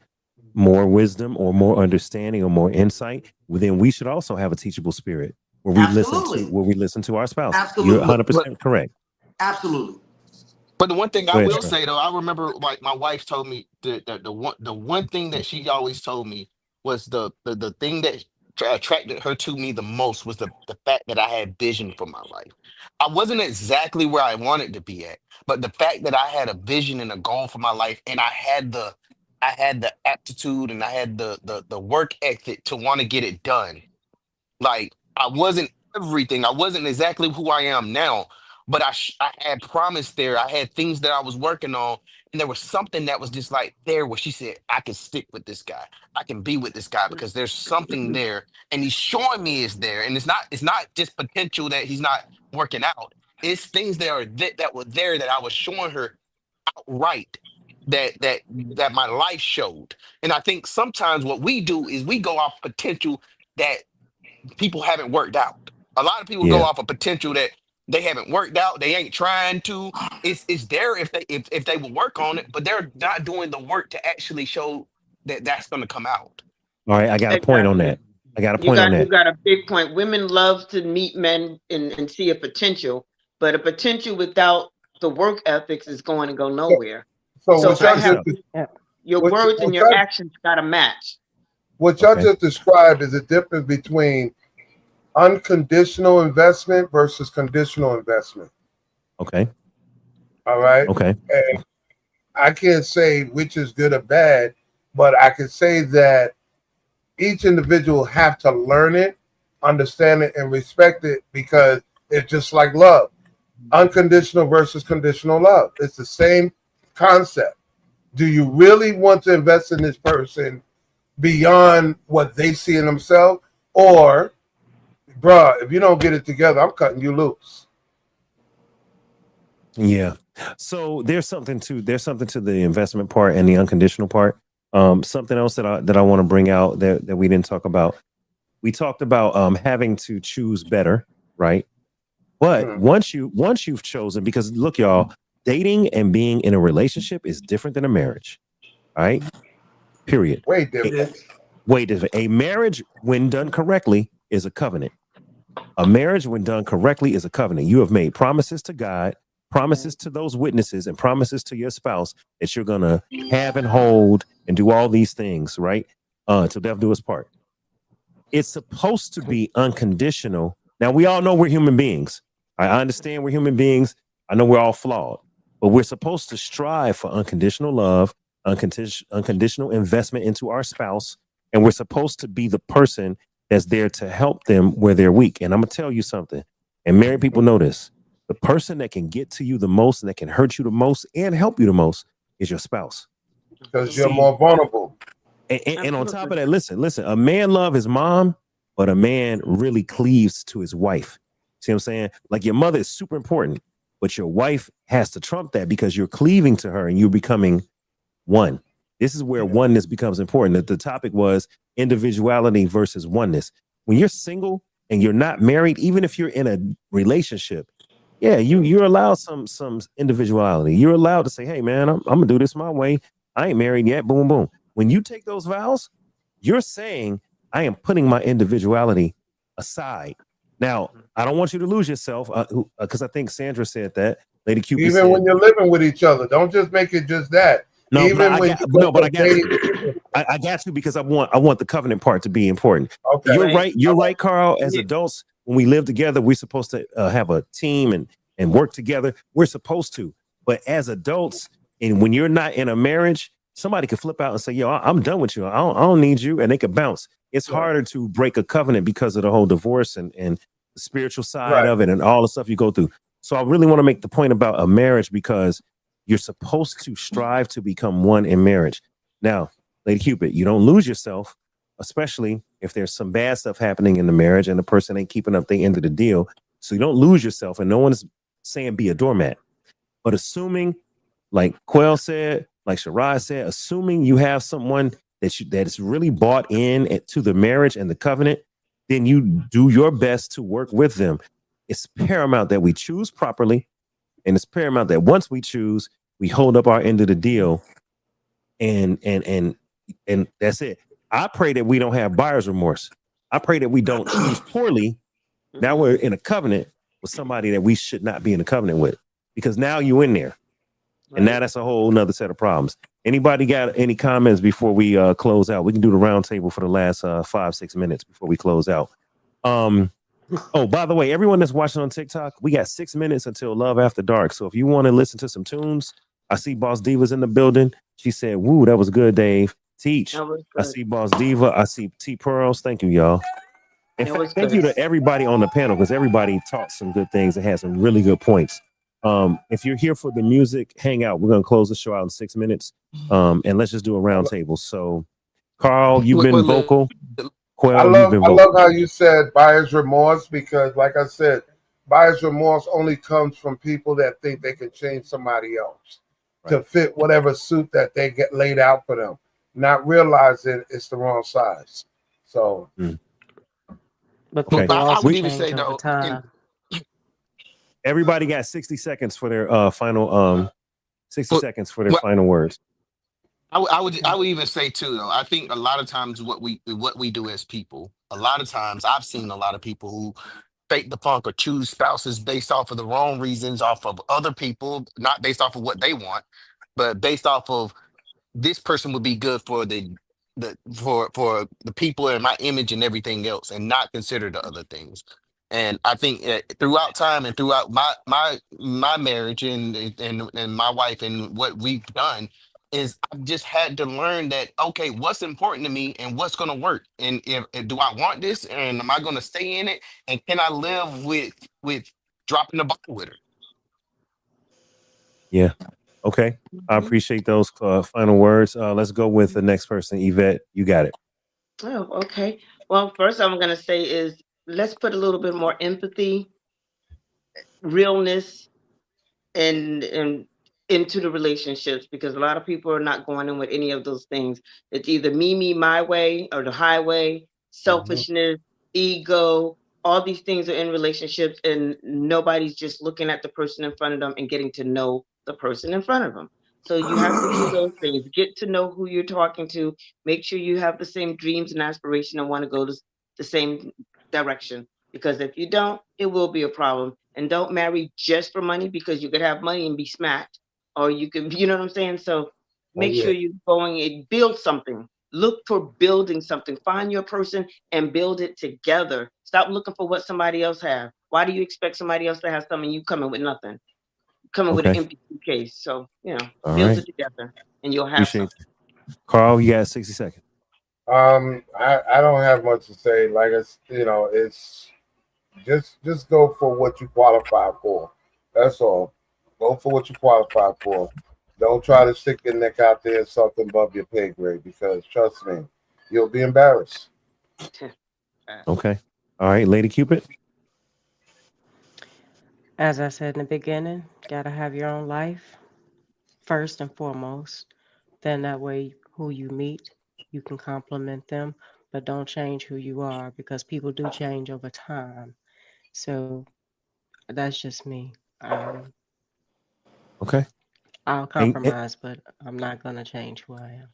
more wisdom or more understanding or more insight, then we should also have a teachable spirit where we Absolutely. listen to our spouse. You're Absolutely. 100% correct. Absolutely. But the one thing Go I ahead, will Sharad. say though, I remember like my wife told me the one thing that she always told me was the thing that attracted her to me the most was the fact that I had vision for my life. I wasn't exactly where I wanted to be at, but the fact that I had a vision and a goal for my life, and I had the aptitude and I had the work ethic to want to get it done. Like I wasn't everything. I wasn't exactly who I am now, but I had promise there. I had things that I was working on, and there was something that was just like there where she said, "I can stick with this guy. I can be with this guy because there's something there, and he's showing me is there, and it's not just potential that he's not working out. It's things that were there that I was showing her outright." That my life showed. And I think sometimes what we do is we go off potential that people haven't worked out. A lot of people go Yeah. off a potential that they haven't worked out. They ain't trying to. It's there if they will work on it, but they're not doing the work to actually show that that's going to come out. All right. I got a point on Exactly. that. I got a You point on got you that. got a big point. Women love to meet men and see a potential, but a potential without the work ethics is going to go So, nowhere. so So what Check y'all I this have out. Yeah. your words and what your y'all actions got to match. what y'all Okay. just described is the difference between unconditional investment versus conditional investment. Okay. All right. Okay. And I can't say which is good or bad, but I can say that each individual have to learn it, understand it, and respect it because it's just like love. Unconditional versus conditional love. It's the same concept. Do you really want to invest in this person beyond what they see in themselves? Or, bruh, if you don't get it together, I'm cutting you loose. Yeah. So there's something to the investment part and the unconditional part. Something else that I want to bring out that we didn't talk about. We talked about having to choose better, right? But Mm. once you've chosen, because look, y'all, dating and being in a relationship is different than a marriage. All right. Period. Way A, different. a marriage, when done correctly, is a covenant. A marriage, when done correctly, is a covenant. You have made promises to God, promises to those witnesses, and promises to your spouse that you're going to have and hold and do all these things, right? Till death do us part. it's supposed to be unconditional. Now, we all know we're human beings. I understand we're human beings. I know we're all flawed, but we're supposed to strive for unconditional love, unconditional investment into our spouse. And we're supposed to be the person that's there to help them where they're weak. And I'm going to tell you something, and married people know this. The person that can get to you the most and that can hurt you the most and help you the most is your spouse. Because you're more vulnerable. And on top of that, listen, a man love his mom, but a man really cleaves to his wife. See what I'm saying? Like your mother is super important, but your wife has to trump that because you're cleaving to her and you're becoming one. This is where oneness becomes important. The topic was individuality versus oneness. When you're single and you're not married, even if you're in a relationship, yeah, you're allowed some individuality. You're allowed to say, hey man, I'm gonna do this my way. I ain't married yet. Boom, boom. When you take those vows, you're saying, I am putting my individuality aside. Now, I don't want you to lose yourself because I think Sandra said that. Lady Cupid Even said, when you're living with each other, don't just make it just that. No, Even I when got, you no, but I go got date- you. I got you because I want the covenant part to be important. Okay. You're right. You're right, Carl. As adults, when we live together, we're supposed to have a team and work together. We're supposed to. But as adults, and when you're not in a marriage, somebody could flip out and say, yo, I'm done with you. I don't need you. And they could bounce. It's harder to break a covenant because of the whole divorce and the spiritual side of it and all the stuff you go through. So I really want to make the point about a marriage because you're supposed to strive to become one in marriage. Now, Lady Cupid, you don't lose yourself, especially if there's some bad stuff happening in the marriage and the person ain't keeping up the end of the deal. So you don't lose yourself, and no one's saying be a doormat. But assuming, like Quell said, like Shirai said, assuming you have someone that is really bought in to the marriage and the covenant, then you do your best to work with them. It's paramount that we choose properly. And it's paramount that once we choose, we hold up our end of the deal, and that's it. I pray that we don't have buyer's remorse. I pray that we don't choose poorly. Now we're in a covenant with somebody that we should not be in a covenant with, because now you're in there, and now that's a whole nother set of problems. Anybody got any comments before we close out? We can do the round table for the last 5-6 minutes before we close out. Oh, by the way, everyone that's watching on TikTok, we got 6 minutes until Love After Dark. So if you want to listen to some tunes, I see Boss Diva's in the building. She said, woo, that was good, Dave. Teach. I see Boss Diva. I see T Pearls. Thank you, y'all. In fact, thank you to everybody on the panel because everybody taught some good things and had some really good points. If you're here for the music hangout, we're going to close the show out in 6 minutes. And let's just do a round table. So, Carl, you've been vocal. Quell, I love how you said buyer's remorse, because like I said, buyer's remorse only comes from people that think they can change somebody else to fit whatever suit that they get laid out for them, not realizing it's the wrong size. So But people I also would even change say over though, time. everybody got 60 seconds for their final 60 seconds for their final words. I would even say too though. I think a lot of times what we do as people, a lot of times I've seen a lot of people who fake the funk or choose spouses based off of the wrong reasons, off of other people, not based off of what they want, but based off of this person would be good for for the people and my image and everything else, and not consider the other things. And I think throughout time and throughout my marriage and my wife and what we've done is I've just had to learn that okay, what's important to me and what's going to work, and if do I want this and am I going to stay in it, and can I live with dropping the ball with her? Yeah. Okay. I appreciate those final words. Let's go with the next person. Yvette, you got it. Oh, okay. Well, first I'm going to say is let's put a little bit more empathy, realness, and into the relationships, because a lot of people are not going in with any of those things. It's either me, my way, or the highway, selfishness, ego. All these things are in relationships, and nobody's just looking at the person in front of them and getting to know the person in front of them. So you have to do those things. Get to know who you're talking to. Make sure you have the same dreams and aspiration and want to go to the same direction. Because if you don't, it will be a problem. And don't marry just for money, because you could have money and be smacked, or you could, you know what I'm saying? So make sure you're going and build something. Look for building something. Find your person and build it together. Stop looking for what somebody else has. Why do you expect somebody else to have something you coming with nothing? Coming with an Okay. empty suitcase. So, All build right. it together and you'll have Appreciate something. it. Carl, you got 60 seconds. I don't have much to say. Like it's it's just go for what you qualify for. That's all. Go for what you qualify for. Don't try to stick your neck out there and something above your pay grade because trust me, you'll be embarrassed. Okay. All right, Lady Cupid. As I said in the beginning, gotta have your own life first and foremost. Then that way, who you meet, you can compliment them, but don't change who you are because people do change over time. So that's just me. Okay. I'll Ain't compromise, but I'm not gonna change who I am.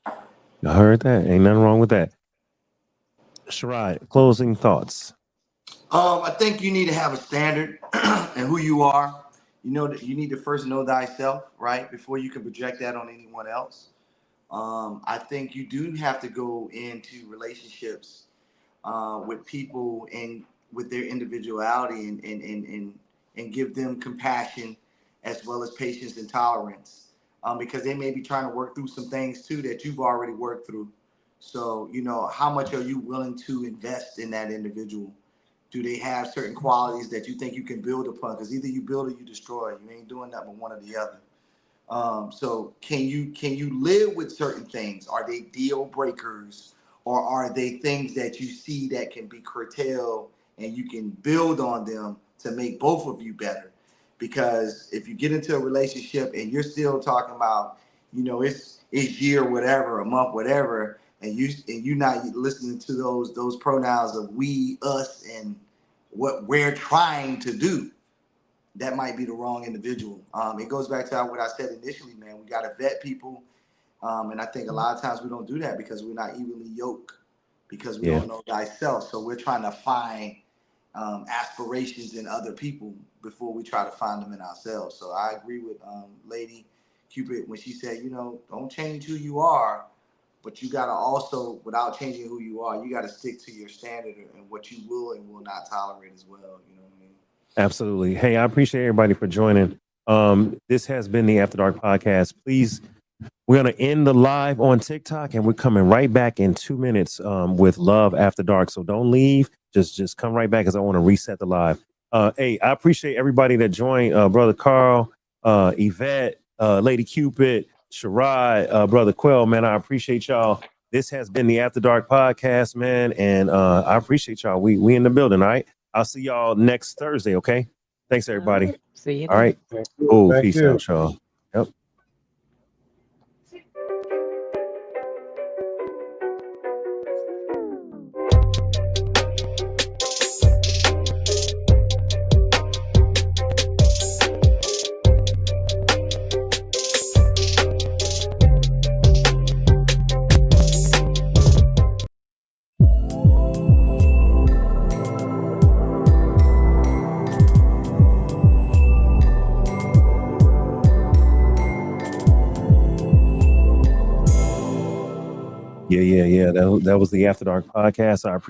I heard that. Ain't nothing wrong with that. Sherrod, closing thoughts. I think you need to have a standard and who you are. You know that you need to first know thyself, right, before you can project that on anyone else. I think you do have to go into relationships with people and with their individuality and give them compassion as well as patience and tolerance because they may be trying to work through some things too that you've already worked through. So, how much are you willing to invest in that individual? Do they have certain qualities that you think you can build upon? Because either you build or you destroy. You ain't doing that but one or the other. So can you live with certain things? Are they deal breakers, or are they things that you see that can be curtailed and you can build on them to make both of you better? Because if you get into a relationship and you're still talking about, it's year whatever, a month whatever, and you not listening to those pronouns of we, us, and what we're trying to do, that might be the wrong individual. It goes back to what I said initially, man. We got to vet people. And I think a lot of times we don't do that because we're not evenly yoked, because we Yeah. don't know thyself. So we're trying to find aspirations in other people before we try to find them in ourselves. So I agree with Lady Cupid when she said, don't change who you are, but you got to also, without changing who you are, you got to stick to your standard and what you will and will not tolerate as well. You know what I mean? Absolutely. Hey, I appreciate everybody for joining. This has been the After Dark podcast. Please, we're going to end the live on TikTok and we're coming right back in 2 minutes with Love After Dark. So don't leave. Just come right back because I want to reset the live. Hey, I appreciate everybody that joined. Brother Carl, Yvette, Lady Cupid, Sherrod, Brother Quell, man, I appreciate y'all. This has been the After Dark podcast, man. And I appreciate y'all. We in the building, all right? I'll see y'all next Thursday, okay? Thanks, everybody. See you All then. right. Thank you. Oh, Thank peace you. out, y'all. Yep. Yeah. That was the After Dark podcast. I appreciate